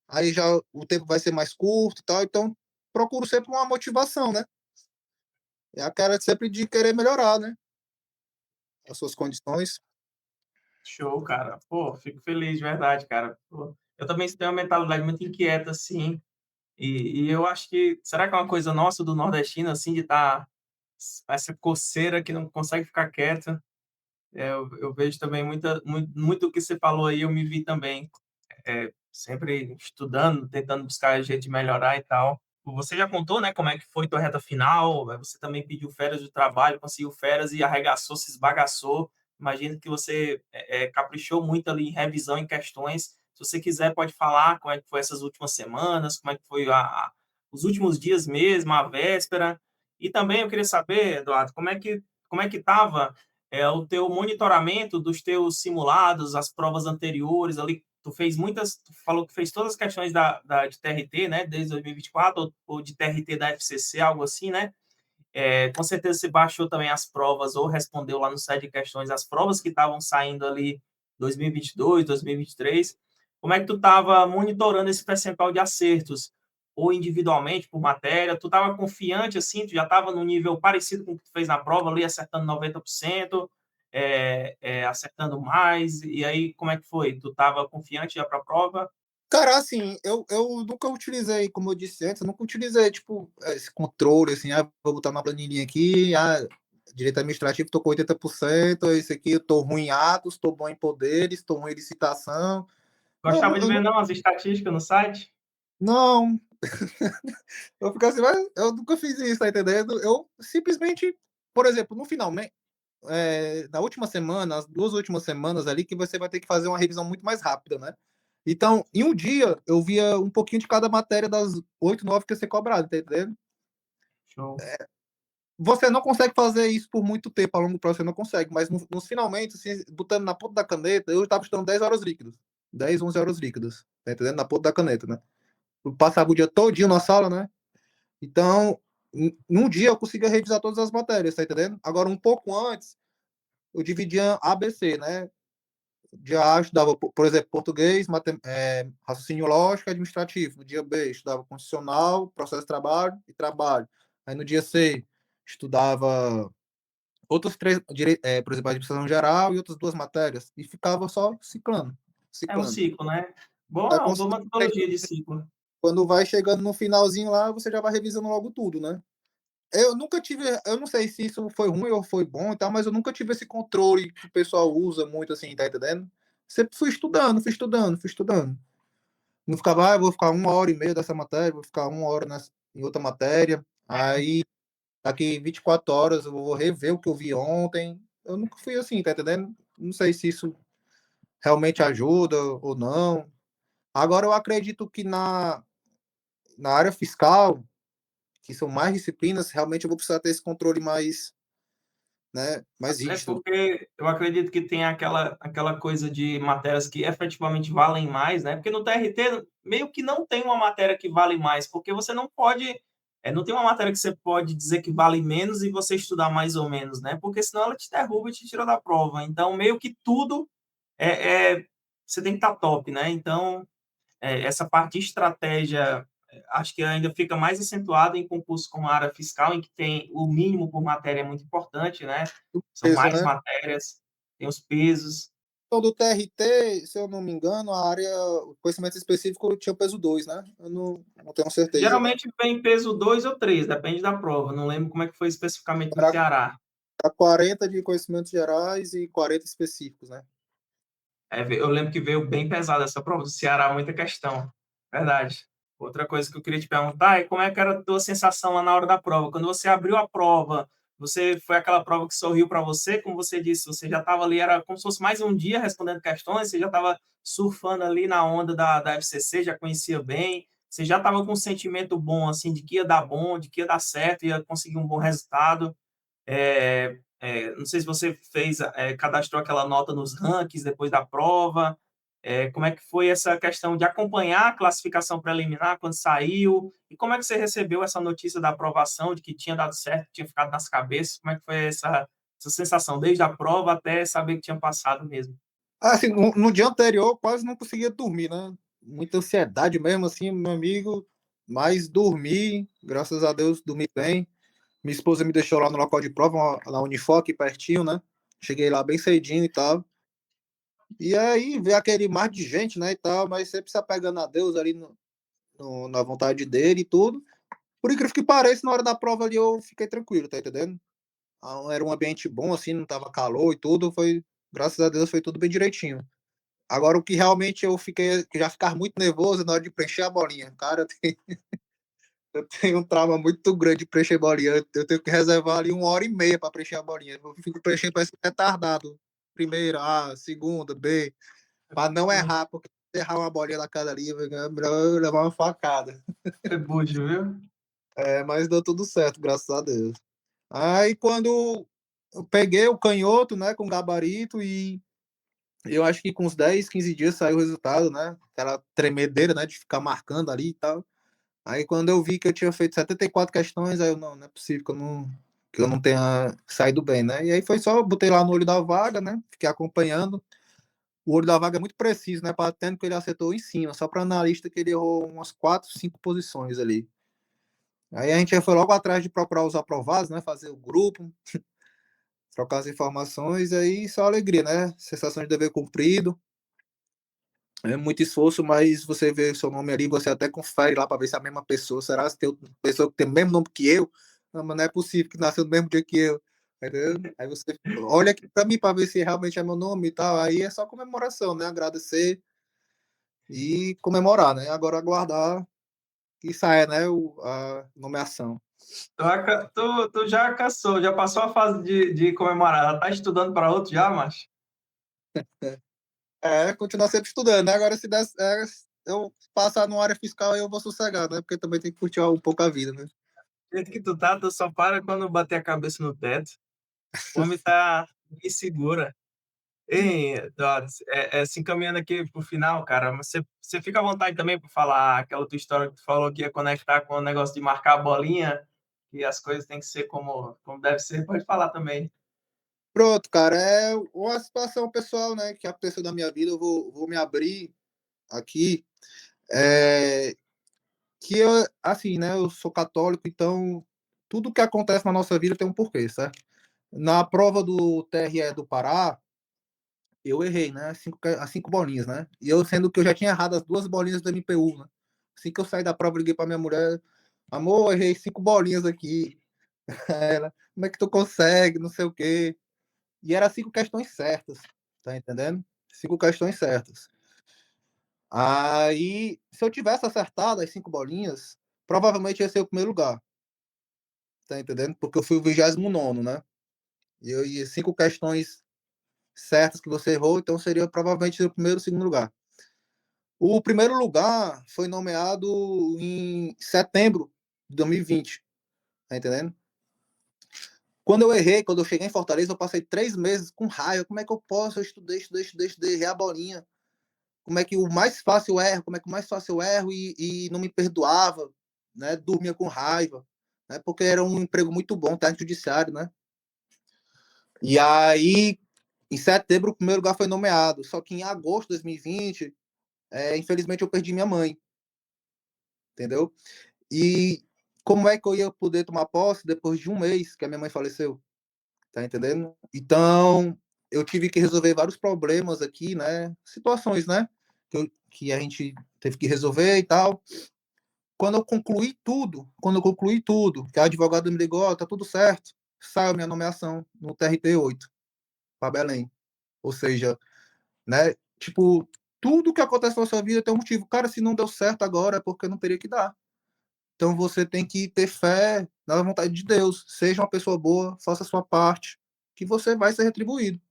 Aí já o tempo vai ser mais curto e tal, então procuro sempre uma motivação, né? É a cara sempre de querer melhorar, né? As suas condições. Show, cara. Pô, fico feliz, de verdade, cara. Pô, eu também tenho uma mentalidade muito inquieta, assim, e eu acho que, será que é uma coisa nossa do nordestino, assim, de estar essa coceira que não consegue ficar quieto? Eu vejo também muito o que você falou aí, eu me vi também, sempre estudando, tentando buscar jeito de melhorar e tal. você já contou, né, como é que foi tua reta final, você também pediu férias do trabalho, conseguiu férias e arregaçou, se esbagaçou. Imagino que você caprichou muito ali em revisão em questões. Se você quiser, pode falar como é que foi essas últimas semanas, como é que foi os últimos dias mesmo, a véspera. E também eu queria saber, Eduardo, como é que estava o teu monitoramento dos teus simulados, as provas anteriores ali. Tu fez muitas, tu falou que fez todas as questões de TRT, né, desde 2024, ou de TRT da FCC, algo assim, né? Com certeza você baixou também as provas ou respondeu lá no site de questões as provas que estavam saindo ali 2022, 2023. Como é que tu estava monitorando esse percentual de acertos? Ou individualmente, por matéria? Tu estava confiante assim? Tu já estava no nível parecido com o que tu fez na prova ali, acertando 90%, acertando mais? E aí, como é que foi? Tu estava confiante já para a prova? Cara, assim, eu nunca utilizei, como eu disse antes, eu nunca utilizei, tipo, esse controle, assim, vou botar uma planilhinha aqui, direito administrativo, tô com 80%, esse aqui eu tô ruim em atos, tô bom em poderes, tô ruim em licitação. Não, Gostava de ver não as estatísticas no site? não, eu fico assim, mas eu nunca fiz isso, tá entendendo? Eu simplesmente, por exemplo, no final, né, na última semana, as 2 últimas semanas ali, que você vai ter que fazer uma revisão muito mais rápida, né? Então, em um dia, eu via um pouquinho de cada matéria das 8, 9 que ia ser cobrado, tá entendendo? Show. Você não consegue fazer isso por muito tempo, a longo prazo você não consegue, mas nos finalmente, assim, botando na ponta da caneta, eu estava estudando 10 horas líquidas. 10, 11 horas líquidas, tá entendendo? Na ponta da caneta, né? Eu passava o dia todinho na sala, né? Então, num dia eu conseguia revisar todas as matérias, tá entendendo? Agora, um pouco antes, eu dividia ABC, né? Dia A estudava, por exemplo, português, raciocínio lógico e administrativo. No dia B, estudava constitucional, processo de trabalho e trabalho. Aí no dia C, estudava outros três, por exemplo, administração geral e outras 2 matérias. E ficava só ciclando, É um ciclando. ciclo, né? Bom, Aí, é uma boa metodologia de ciclo. quando vai chegando no finalzinho lá, você já vai revisando logo tudo, né? Eu nunca tive, eu não sei se isso foi ruim ou foi bom e tal, mas eu nunca tive esse controle que o pessoal usa muito assim, tá entendendo? Sempre fui estudando, fui estudando, fui estudando. Não ficava, vou ficar 1 hora e meia dessa matéria, vou ficar 1 hora em outra matéria. Aí, daqui 24 horas, eu vou rever o que eu vi ontem. Eu nunca fui assim, tá entendendo? Não sei se isso realmente ajuda ou não. Agora, eu acredito que na área fiscal, que são mais disciplinas, realmente eu vou precisar ter esse controle mais, né, mais É rígido. porque eu acredito que tem aquela coisa de matérias que efetivamente valem mais, né? Porque no TRT meio que não tem uma matéria que vale mais, porque você não pode, não tem uma matéria que você pode dizer que vale menos e você estudar mais ou menos, né? Porque senão ela te derruba e te tira da prova. Então, meio que tudo você tem que estar top, né? Então, essa parte de estratégia, acho que ainda fica mais acentuada em concursos como a área fiscal, em que tem o mínimo por matéria é muito importante, né? São Peso, mais né? matérias, tem os pesos. Então, do TRT, se eu não me engano, a área, o conhecimento específico tinha o peso 2, né? Eu não tenho certeza. Geralmente vem peso 2 ou 3, depende da prova. Não lembro como é que foi especificamente no Era Ceará. 40 de conhecimentos gerais e 40 específicos, né? Eu lembro que veio bem pesada essa prova do Ceará, muita questão. Verdade. Outra coisa que eu queria te perguntar é como é que era a tua sensação lá na hora da prova? Quando você abriu a prova, você foi aquela prova que sorriu para você, como você disse, você já estava ali, era como se fosse mais um dia respondendo questões, você já estava surfando ali na onda da FCC, já conhecia bem, você já estava com um sentimento bom, assim, de que ia dar bom, de que ia dar certo, ia conseguir um bom resultado. Não sei se você fez, cadastrou aquela nota nos rankings depois da prova. Como é que foi essa questão de acompanhar a classificação preliminar quando saiu? E como é que você recebeu essa notícia da aprovação, de que tinha dado certo, que tinha ficado nas cabeças? Como é que foi essa sensação, desde a prova até saber que tinha passado mesmo? Assim, no dia anterior, eu quase não conseguia dormir, né? Muita ansiedade mesmo, assim, meu amigo. Mas dormi, graças a Deus, dormi bem. Minha esposa me deixou lá no local de prova, na Unifor, aqui pertinho, né? Cheguei lá bem cedinho e tal. E aí, ver aquele mar de gente, né, e tal, mas sempre se apegando a Deus ali na vontade dele e tudo. Por incrível que pareça, na hora da prova ali eu fiquei tranquilo, tá entendendo? Era um ambiente bom, assim, não tava calor e tudo, graças a Deus, foi tudo bem direitinho. Agora, o que realmente eu fiquei, que já ficar muito nervoso na hora de preencher a bolinha. Cara, Eu tenho um trauma muito grande de preencher bolinha. Eu tenho que reservar ali 1h30 para preencher a bolinha. Eu fico preenchendo, parece que é retardado. Primeira, A, segunda, B. Para não errar, porque se errar uma bolinha na cada ali, é melhor eu levar uma facada. É bucho, viu? Mas deu tudo certo, graças a Deus. Aí quando eu peguei o canhoto, né, com gabarito, e eu acho que com uns 10, 15 dias saiu o resultado, né? Aquela tremedeira, né, de ficar marcando ali e tal. Aí quando eu vi que eu tinha feito 74 questões, aí eu, não é possível que eu não tenha saído bem, né? E aí foi só, botei lá no olho da vaga, né? Fiquei acompanhando. O olho da vaga é muito preciso, né? Para tendo que ele acertou em cima, só para analista que ele errou umas 4, 5 posições ali. Aí a gente já foi logo atrás de procurar os aprovados, né? Fazer o grupo, trocar as informações, aí só alegria, né? Sensação de dever cumprido. É muito esforço, mas você vê seu nome ali, você até confere lá para ver se é a mesma pessoa. Será que tem outra pessoa que tem o mesmo nome que eu? Não, mas não é possível que nasceu no mesmo dia que eu. Entendeu? Aí você olha aqui para mim para ver se realmente é meu nome e tal. Aí é só comemoração, né? Agradecer e comemorar, né? Agora aguardar que saia, né? A nomeação. Tu já caçou, já passou a fase de comemorar. Já tá estudando para outro já, mas Continuar sempre estudando, né? Agora, se der, eu passar numa área fiscal, eu vou sossegar, né? Porque também tem que curtir um pouco a vida, né? do jeito que tu tá, tu só para quando bater a cabeça no teto. O homem tá insegura. Ei, Eduardo, se encaminhando aqui pro final, cara, mas você fica à vontade também para falar aquela tua história que tu falou que ia conectar com o negócio de marcar a bolinha, e as coisas têm que ser como deve ser. Pode falar também. Pronto, cara, é uma situação pessoal, né? Que aconteceu na minha vida, eu vou me abrir aqui. É, que eu, assim, né? Eu sou católico, então tudo que acontece na nossa vida tem um porquê, certo? Na prova do TRE do Pará, eu errei, né? As cinco bolinhas, né? E eu, sendo que eu já tinha errado as 2 bolinhas do MPU, né? Assim que eu saí da prova, eu liguei pra minha mulher, amor, eu errei 5 bolinhas aqui. Ela, como é que tu consegue? Não sei o quê. E era 5 questões certas, tá entendendo? 5 questões certas. Aí, se eu tivesse acertado as 5 bolinhas, provavelmente ia ser o primeiro lugar, tá entendendo? Porque eu fui o 29º, né? E eu ia 5 questões certas que você errou, então seria provavelmente o primeiro, segundo lugar. O primeiro lugar foi nomeado em setembro de 2020, tá entendendo? Quando eu errei, quando eu cheguei em Fortaleza, eu passei 3 meses com raiva. Como é que eu posso? Eu estudei, errei a bolinha. Como é que o mais fácil eu erro? Como é que o mais fácil eu erro e não me perdoava, né? Dormia com raiva, né? Porque era um emprego muito bom, técnico judiciário, né? E aí, em setembro, o primeiro lugar foi nomeado. Só que em agosto de 2020, infelizmente, eu perdi minha mãe, entendeu? E como é que eu ia poder tomar posse depois de um mês que a minha mãe faleceu? Tá entendendo? Então, eu tive que resolver vários problemas aqui, né? Situações, né? Que a gente teve que resolver e tal. Quando eu concluí tudo, que a advogada me ligou, ó, tá tudo certo, saiu a minha nomeação no TRT8 para Belém. Ou seja, né? Tipo, tudo que acontece na sua vida tem um motivo. Cara, se não deu certo agora é porque não teria que dar. Então você tem que ter fé na vontade de Deus. Seja uma pessoa boa, faça a sua parte, que você vai ser retribuído.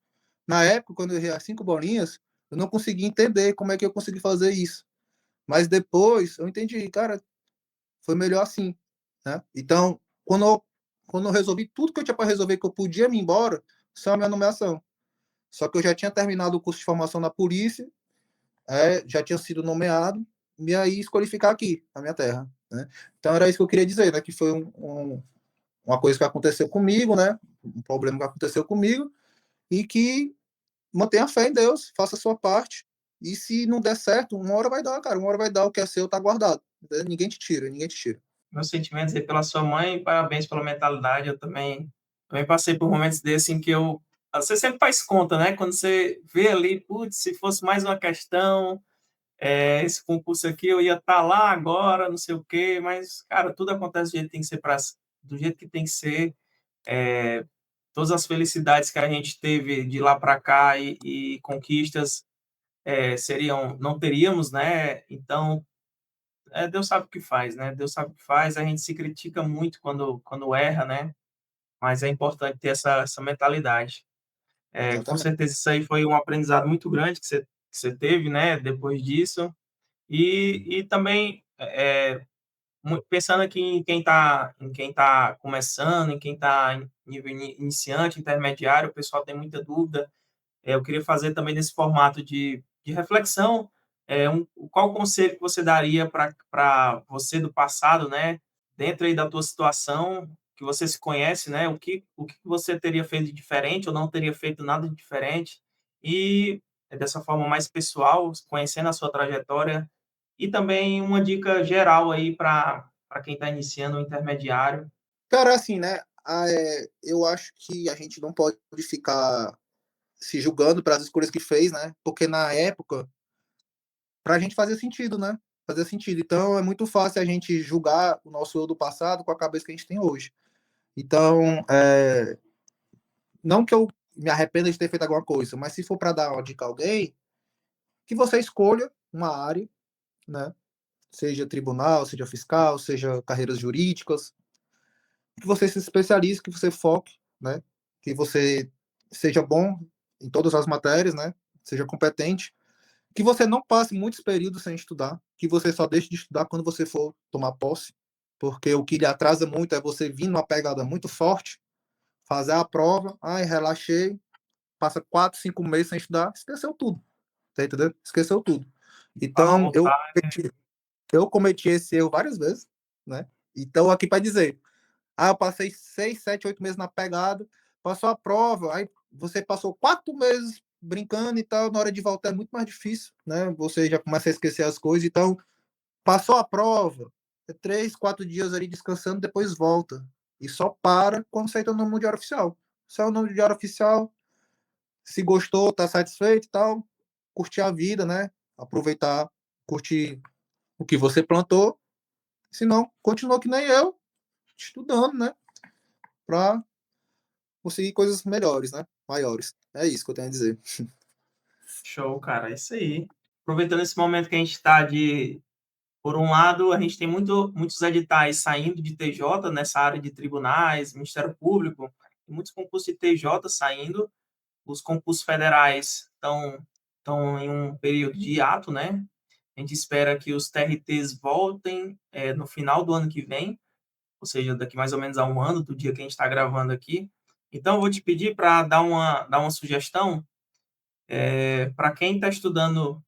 Na época, quando eu errei as 5 bolinhas, eu não consegui entender como é que eu consegui fazer isso. Mas depois eu entendi, cara, foi melhor assim, né? Então, quando eu resolvi tudo que eu tinha para resolver, que eu podia me ir embora, saiu a minha nomeação. Só que eu já tinha terminado o curso de formação na polícia, já tinha sido nomeado, e aí escolhi ficar aqui, na minha terra, né? Então era isso que eu queria dizer, né? Que foi uma coisa que aconteceu comigo, né? Um problema que aconteceu comigo, e que mantenha fé em Deus, faça a sua parte, e se não der certo, uma hora vai dar, cara, uma hora vai dar, o que é seu tá guardado. Ninguém te tira, ninguém te tira. Meus sentimentos aí pela sua mãe, parabéns pela mentalidade. Eu também passei por momentos desses em que você sempre faz conta, né? Quando você vê ali, putz, se fosse mais uma questão, esse concurso aqui eu ia estar lá agora, não sei o quê, mas, cara, tudo acontece do jeito que tem que ser, do jeito que tem que ser. Todas as felicidades que a gente teve de lá para cá e conquistas não teríamos, né? Então, Deus sabe o que faz, né? Deus sabe o que faz. A gente se critica muito quando erra, né? Mas é importante ter essa mentalidade. Com Exatamente. certeza isso aí foi um aprendizado muito grande que você teve, né? Depois disso. E também pensando aqui em quem tá começando, em quem está em nível iniciante, intermediário, o pessoal tem muita dúvida. Eu queria fazer também nesse formato de reflexão, qual conselho que você daria para você do passado, né, dentro aí da tua situação, que você se conhece, né, o que você teria feito de diferente ou não teria feito nada de diferente, e dessa forma mais pessoal, conhecendo a sua trajetória, e também uma dica geral aí para quem está iniciando o intermediário. Cara, assim, né? Eu acho que a gente não pode ficar se julgando pelas escolhas que fez, né? Porque na época, pra gente fazia sentido, né? Fazia sentido. Então é muito fácil a gente julgar o nosso eu do passado com a cabeça que a gente tem hoje. Então, não que eu me arrependa de ter feito alguma coisa, mas se for para dar uma dica a alguém, que você escolha uma área, né? Seja tribunal, seja fiscal, seja carreiras jurídicas, que você se especialize, que você foque, né? Que você seja bom em todas as matérias, né? Seja competente, que você não passe muitos períodos sem estudar, que você só deixe de estudar quando você for tomar posse, porque o que lhe atrasa muito é você vir numa pegada muito forte, fazer a prova, ai, relaxei, passa 4, 5 meses sem estudar, esqueceu tudo, tá entendendo? Esqueceu tudo. Para Então, eu voltar. cometi, eu cometi esse erro várias vezes, né? Então, aqui para dizer, eu passei 6, 7, 8 meses na pegada, passou a prova, aí você passou 4 meses brincando e tal, na hora de voltar é muito mais difícil, né? Você já começa a esquecer as coisas, então passou a prova, 3, 4 dias ali descansando, depois volta. E só para quando sai o nome do diário oficial. Sai o nome do diário oficial, se gostou, tá satisfeito e tal, curtir a vida, né? Aproveitar, curtir o que você plantou. Se não, continua que nem eu, estudando, né? Para conseguir coisas melhores, né? Maiores. É isso que eu tenho a dizer. Show, cara, é isso aí. Aproveitando esse momento que a gente está por um lado, a gente tem muitos editais saindo de TJ nessa área de tribunais, Ministério Público, tem muitos concursos de TJ saindo, os concursos federais estão em um período de hiato, né? A gente espera que os TRTs voltem no final do ano que vem, ou seja, daqui mais ou menos a um ano do dia que a gente está gravando aqui. Então, eu vou te pedir para dar uma sugestão para quem está estudando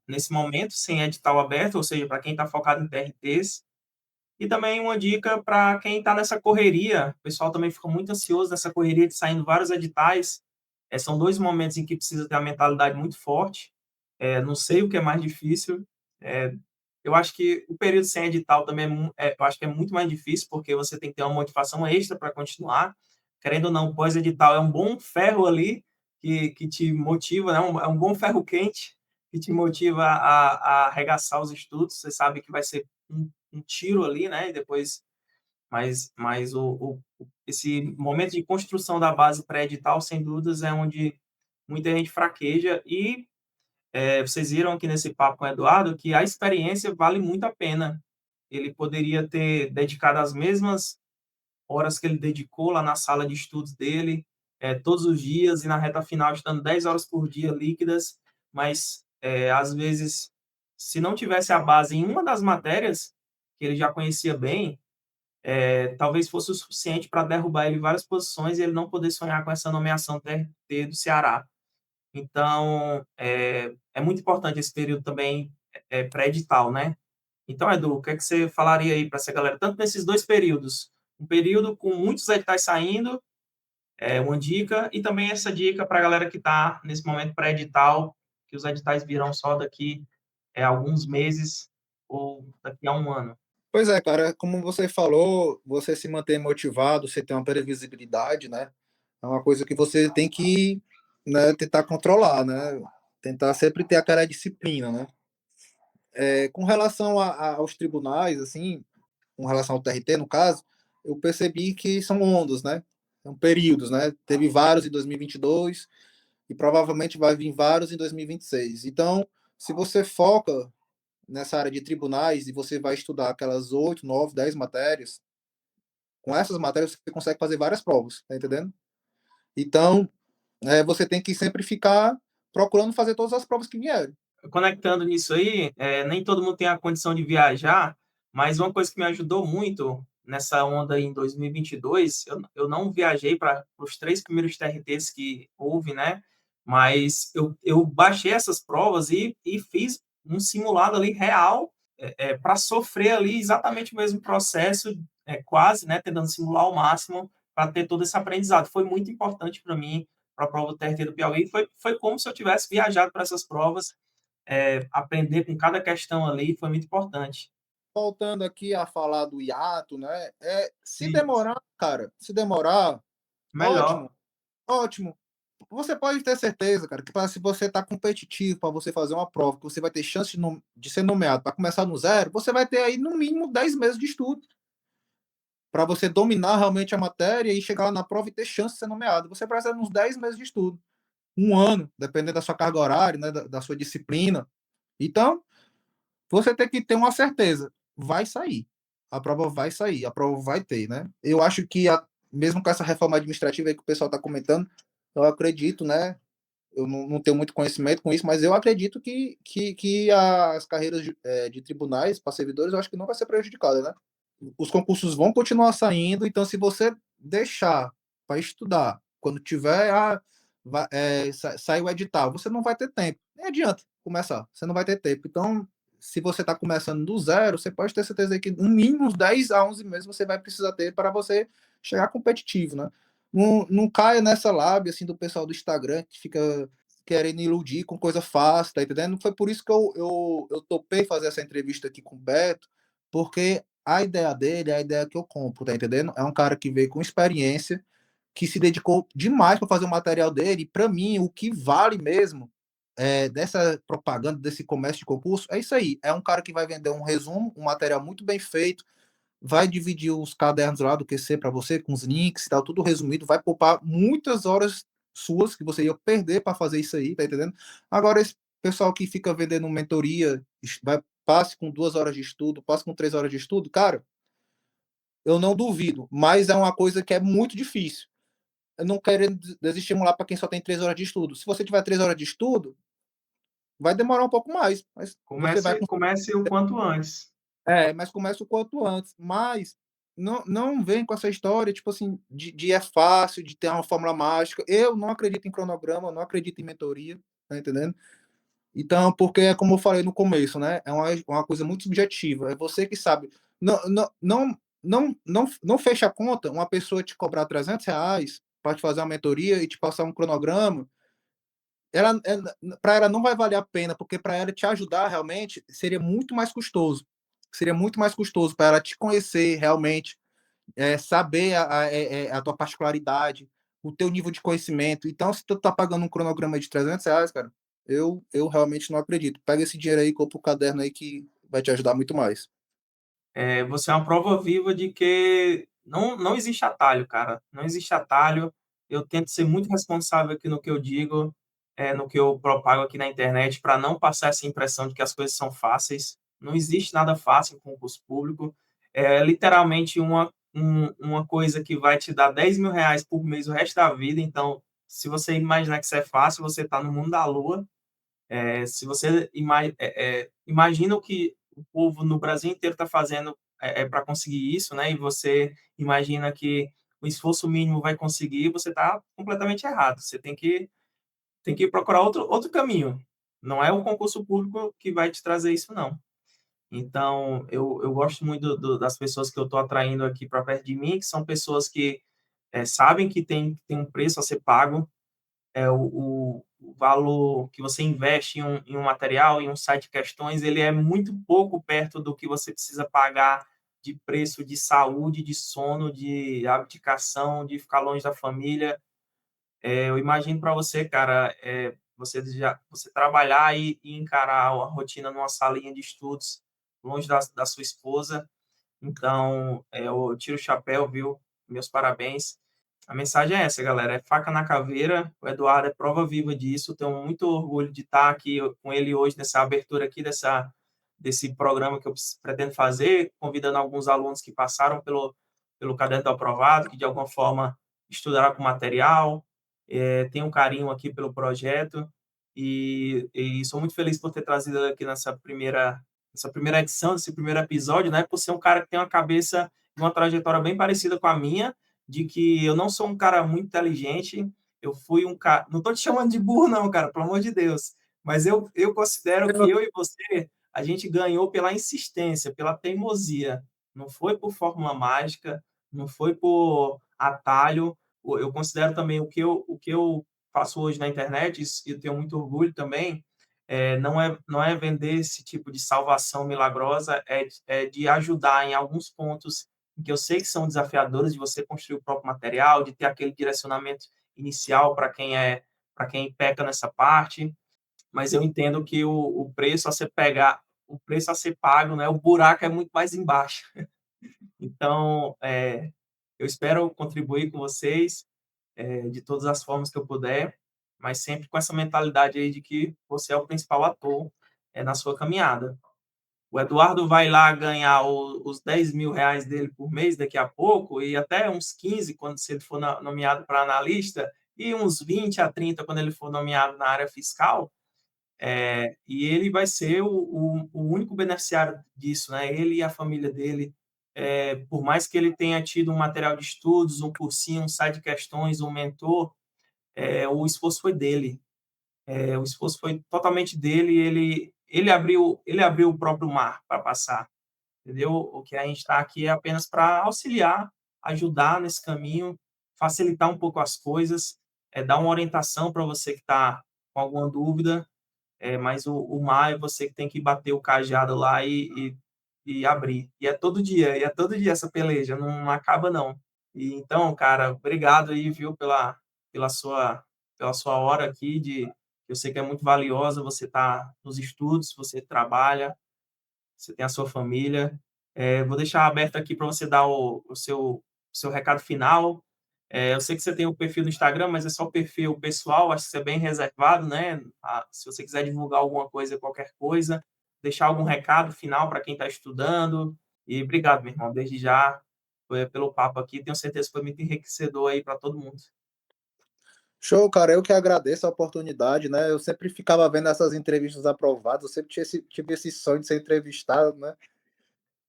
nesse momento, sem edital aberto, ou seja, para quem está focado em TRTs, e também uma dica para quem está nessa correria, o pessoal também fica muito ansioso nessa correria de saindo vários editais, são dois momentos em que precisa ter uma mentalidade muito forte, não sei o que é mais difícil, é, eu acho que o período sem edital também eu acho que é muito mais difícil, porque você tem que ter uma motivação extra para continuar, querendo ou não, pós-edital é um bom ferro ali, que te motiva, né? É um bom ferro quente, que te motiva a arregaçar os estudos, você sabe que vai ser um tiro ali, né? E depois, mas esse momento de construção da base pré-edital, sem dúvidas, é onde muita gente fraqueja e vocês viram aqui nesse papo com o Eduardo que a experiência vale muito a pena. Ele poderia ter dedicado as mesmas horas que ele dedicou lá na sala de estudos dele, todos os dias, e na reta final estando 10 horas por dia líquidas, mas às vezes, se não tivesse a base em uma das matérias, que ele já conhecia bem, talvez fosse o suficiente para derrubar ele em várias posições e ele não poder sonhar com essa nomeação TRT do Ceará. Então, é muito importante esse período também pré-edital, né? Então, Edu, o que é que você falaria aí para essa galera, tanto nesses dois períodos? Um período com muitos editais saindo, uma dica, e também essa dica para a galera que está nesse momento pré-edital, que os editais virão só daqui alguns meses ou daqui a um ano. Pois é, cara, como você falou, você se manter motivado, você ter uma previsibilidade, né? É uma coisa que você tem que, né, tentar controlar, né? Tentar sempre ter aquela disciplina, né? Com relação aos tribunais, assim, com relação ao TRT, no caso, eu percebi que são ondas, né? São períodos, né? Teve vários em 2022 e provavelmente vai vir vários em 2026. Então, se você foca nessa área de tribunais e você vai estudar aquelas 8, 9, 10 matérias, com essas matérias você consegue fazer várias provas, tá entendendo? Então, você tem que sempre ficar procurando fazer todas as provas que vierem. Conectando nisso aí, nem todo mundo tem a condição de viajar, mas uma coisa que me ajudou muito nessa onda aí em 2022, eu não viajei para os 3 primeiros TRTs que houve, né? Mas eu baixei essas provas e fiz um simulado ali real, para sofrer ali exatamente o mesmo processo, quase, né? Tentando simular ao máximo para ter todo esse aprendizado. Foi muito importante para mim, para a prova do TRT do Piauí. Foi como se eu tivesse viajado para essas provas, aprender com cada questão ali foi muito importante. Voltando aqui a falar do hiato, né? Se Sim, demorar, cara, se demorar, melhor. ótimo, ótimo. Você pode ter certeza, cara, que se você está competitivo para você fazer uma prova, que você vai ter chance de ser nomeado para começar no zero, você vai ter aí no mínimo 10 meses de estudo para você dominar realmente a matéria e chegar lá na prova e ter chance de ser nomeado. Você precisa de uns 10 meses de estudo, um ano, dependendo da sua carga horária, né, da sua disciplina. Então, você tem que ter uma certeza, vai sair. A prova vai sair, a prova vai ter, né? Eu acho que, mesmo com essa reforma administrativa aí que o pessoal está comentando, eu acredito, né? Eu não tenho muito conhecimento com isso, mas eu acredito que as carreiras de tribunais para servidores, eu acho que não vai ser prejudicada, né? Os concursos vão continuar saindo, então se você deixar para estudar, quando tiver sai o edital, você não vai ter tempo. Nem adianta começar, você não vai ter tempo. Então, se você está começando do zero, você pode ter certeza que no mínimo uns 10 a 11 meses você vai precisar ter para você chegar competitivo, né? Não caia nessa lábia assim do pessoal do Instagram que fica querendo iludir com coisa fácil, tá entendendo? Foi por isso que eu topei fazer essa entrevista aqui com o Beto, porque a ideia dele é a ideia que eu compro, tá entendendo? É um cara que veio com experiência, que se dedicou demais para fazer o material dele, e para mim, o que vale mesmo dessa propaganda, desse comércio de concurso, é isso aí. É um cara que vai vender um resumo, um material muito bem feito, vai dividir os cadernos lá do QC para você, com os links e tal, tudo resumido, vai poupar muitas horas suas que você ia perder para fazer isso aí, tá entendendo? Agora, esse pessoal que fica vendendo mentoria, passe com 2 horas de estudo, passe com 3 horas de estudo, cara, eu não duvido, mas é uma coisa que é muito difícil. Eu não quero desestimular para quem só tem 3 horas de estudo. Se você tiver 3 horas de estudo, vai demorar um pouco mais, mas você vai. Comece o quanto antes. Mas começa o quanto antes. Mas não vem com essa história, tipo assim, de é fácil, de ter uma fórmula mágica. Eu não acredito em cronograma, eu não acredito em mentoria, tá entendendo? Então, porque é como eu falei no começo, né? É uma coisa muito subjetiva. É você que sabe. Não fecha a conta uma pessoa te cobrar R$ 300 para te fazer uma mentoria e te passar um cronograma. Para ela não vai valer a pena, porque para ela te ajudar realmente seria muito mais custoso. Seria muito mais custoso para ela te conhecer realmente, saber a tua particularidade, o teu nível de conhecimento. Então, se tu tá pagando um cronograma de R$ 300, cara, eu realmente não acredito. Pega esse dinheiro aí e compra o caderno aí que vai te ajudar muito mais. Você é uma prova viva de que não existe atalho, cara. Não existe atalho. Eu tento ser muito responsável aqui no que eu digo, no que eu propago aqui na internet, para não passar essa impressão de que as coisas são fáceis. Não existe nada fácil em concurso público. É literalmente uma coisa que vai te dar R$ 10.000 por mês o resto da vida. Então, se você imaginar que isso é fácil, você está no mundo da lua. Se você imagina o que o povo no Brasil inteiro está fazendo para conseguir isso, né? E você imagina que o esforço mínimo vai conseguir, você está completamente errado. Você tem que procurar outro caminho. Não é o concurso público que vai te trazer isso, não. Então, eu gosto muito das pessoas que eu estou atraindo aqui para perto de mim, que são pessoas que sabem que tem um preço a ser pago, o valor que você investe em um material, em um site de questões, ele é muito pouco perto do que você precisa pagar de preço de saúde, de sono, de abdicação, de ficar longe da família. Eu imagino para você, cara, você trabalhar e encarar a rotina numa salinha de estudos, longe da sua esposa. Então, eu tiro o chapéu, viu? Meus parabéns. A mensagem é essa, galera. É faca na caveira. O Eduardo é prova viva disso. Tenho muito orgulho de estar aqui com ele hoje nessa abertura aqui desse programa que eu pretendo fazer, convidando alguns alunos que passaram pelo Caderno do Aprovado, que de alguma forma estudaram com material, tenho um carinho aqui pelo projeto e sou muito feliz por ter trazido aqui nessa primeira edição, desse primeiro episódio, né, por ser um cara que tem uma cabeça e uma trajetória bem parecida com a minha, de que eu não sou um cara muito inteligente, eu fui um cara... Não estou te chamando de burro não, cara, pelo amor de Deus, mas eu considero que eu e você, a gente ganhou pela insistência, pela teimosia, não foi por fórmula mágica, não foi por atalho. Eu considero também o que eu faço hoje na internet, e eu tenho muito orgulho também, não é vender esse tipo de salvação milagrosa, é de ajudar em alguns pontos que eu sei que são desafiadores, de você construir o próprio material, de ter aquele direcionamento inicial para quem peca nessa parte, mas eu entendo que o preço a ser pegar, o preço a ser pago, né, o buraco é muito mais embaixo. Então, eu espero contribuir com vocês, de todas as formas que eu puder, mas sempre com essa mentalidade aí de que você é o principal ator na sua caminhada. O Eduardo vai lá ganhar os 10 mil reais dele por mês daqui a pouco, e até uns 15 quando se ele for nomeado para analista, e uns 20 a 30 quando ele for nomeado na área fiscal, e ele vai ser o único beneficiário disso, né? Ele e a família dele, por mais que ele tenha tido um material de estudos, um cursinho, um site de questões, um mentor, o esforço foi dele. O esforço foi totalmente dele, ele abriu o próprio mar para passar, entendeu? O que a gente está aqui é apenas para auxiliar, ajudar nesse caminho, facilitar um pouco as coisas, dar uma orientação para você que está com alguma dúvida, mas o mar é você que tem que bater o cajado lá e abrir. E é todo dia essa peleja, não acaba não. E então, cara, obrigado aí, viu, pela sua, pela sua hora aqui, eu sei que é muito valiosa, você está nos estudos, você trabalha, você tem a sua família. Vou deixar aberto aqui para você dar o seu recado final. Eu sei que você tem o perfil no Instagram, mas é só o perfil pessoal, acho que você é bem reservado, né? Se você quiser divulgar alguma coisa, qualquer coisa, deixar algum recado final para quem está estudando. E obrigado, meu irmão, desde já, pelo papo aqui. Tenho certeza que foi muito enriquecedor aí para todo mundo. Show, cara, eu que agradeço a oportunidade, né? Eu sempre ficava vendo essas entrevistas aprovadas, eu sempre tive esse sonho de ser entrevistado, né?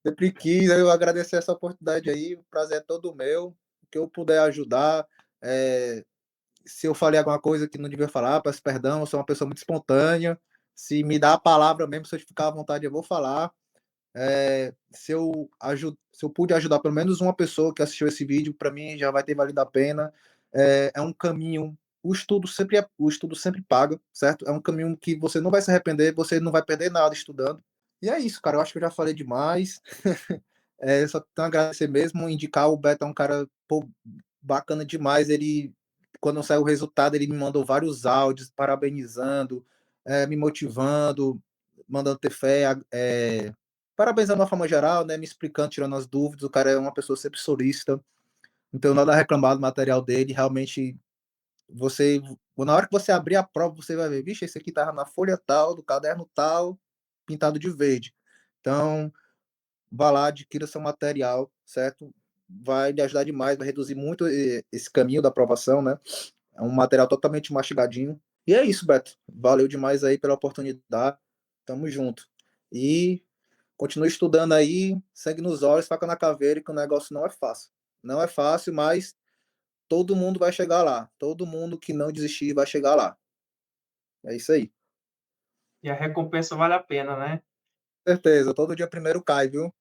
Sempre quis, eu agradecer essa oportunidade aí, o prazer é todo meu, o que eu puder ajudar, se eu falei alguma coisa que não devia falar, peço perdão, eu sou uma pessoa muito espontânea, se me dá a palavra mesmo, se eu ficar à vontade, eu vou falar. Se eu pude ajudar pelo menos uma pessoa que assistiu esse vídeo, para mim já vai ter valido a pena. É um caminho. O estudo sempre paga, certo? É um caminho que você não vai se arrepender, você não vai perder nada estudando. E é isso, cara. Eu acho que eu já falei demais. Só tenho a agradecer mesmo. Indicar o Beto é um cara, pô, bacana demais. Ele, quando saiu o resultado, ele me mandou vários áudios parabenizando, me motivando, mandando ter fé, parabenizando de uma forma geral, né? Me explicando, tirando as dúvidas. O cara é uma pessoa sempre solícita, não tenho nada a reclamar do material dele. Realmente, você, na hora que você abrir a prova, você vai ver, vixe, esse aqui tava na folha tal, do caderno tal, pintado de verde. Então, vá lá, adquira seu material, certo? Vai lhe ajudar demais, vai reduzir muito esse caminho da aprovação, né? É um material totalmente mastigadinho. E é isso, Beto. Valeu demais aí pela oportunidade. Tamo junto. E continue estudando aí, sangue nos olhos, faca na caveira, que o negócio não é fácil. Não é fácil, mas todo mundo vai chegar lá. Todo mundo que não desistir vai chegar lá. É isso aí. E a recompensa vale a pena, né? Certeza, todo dia primeiro cai, viu?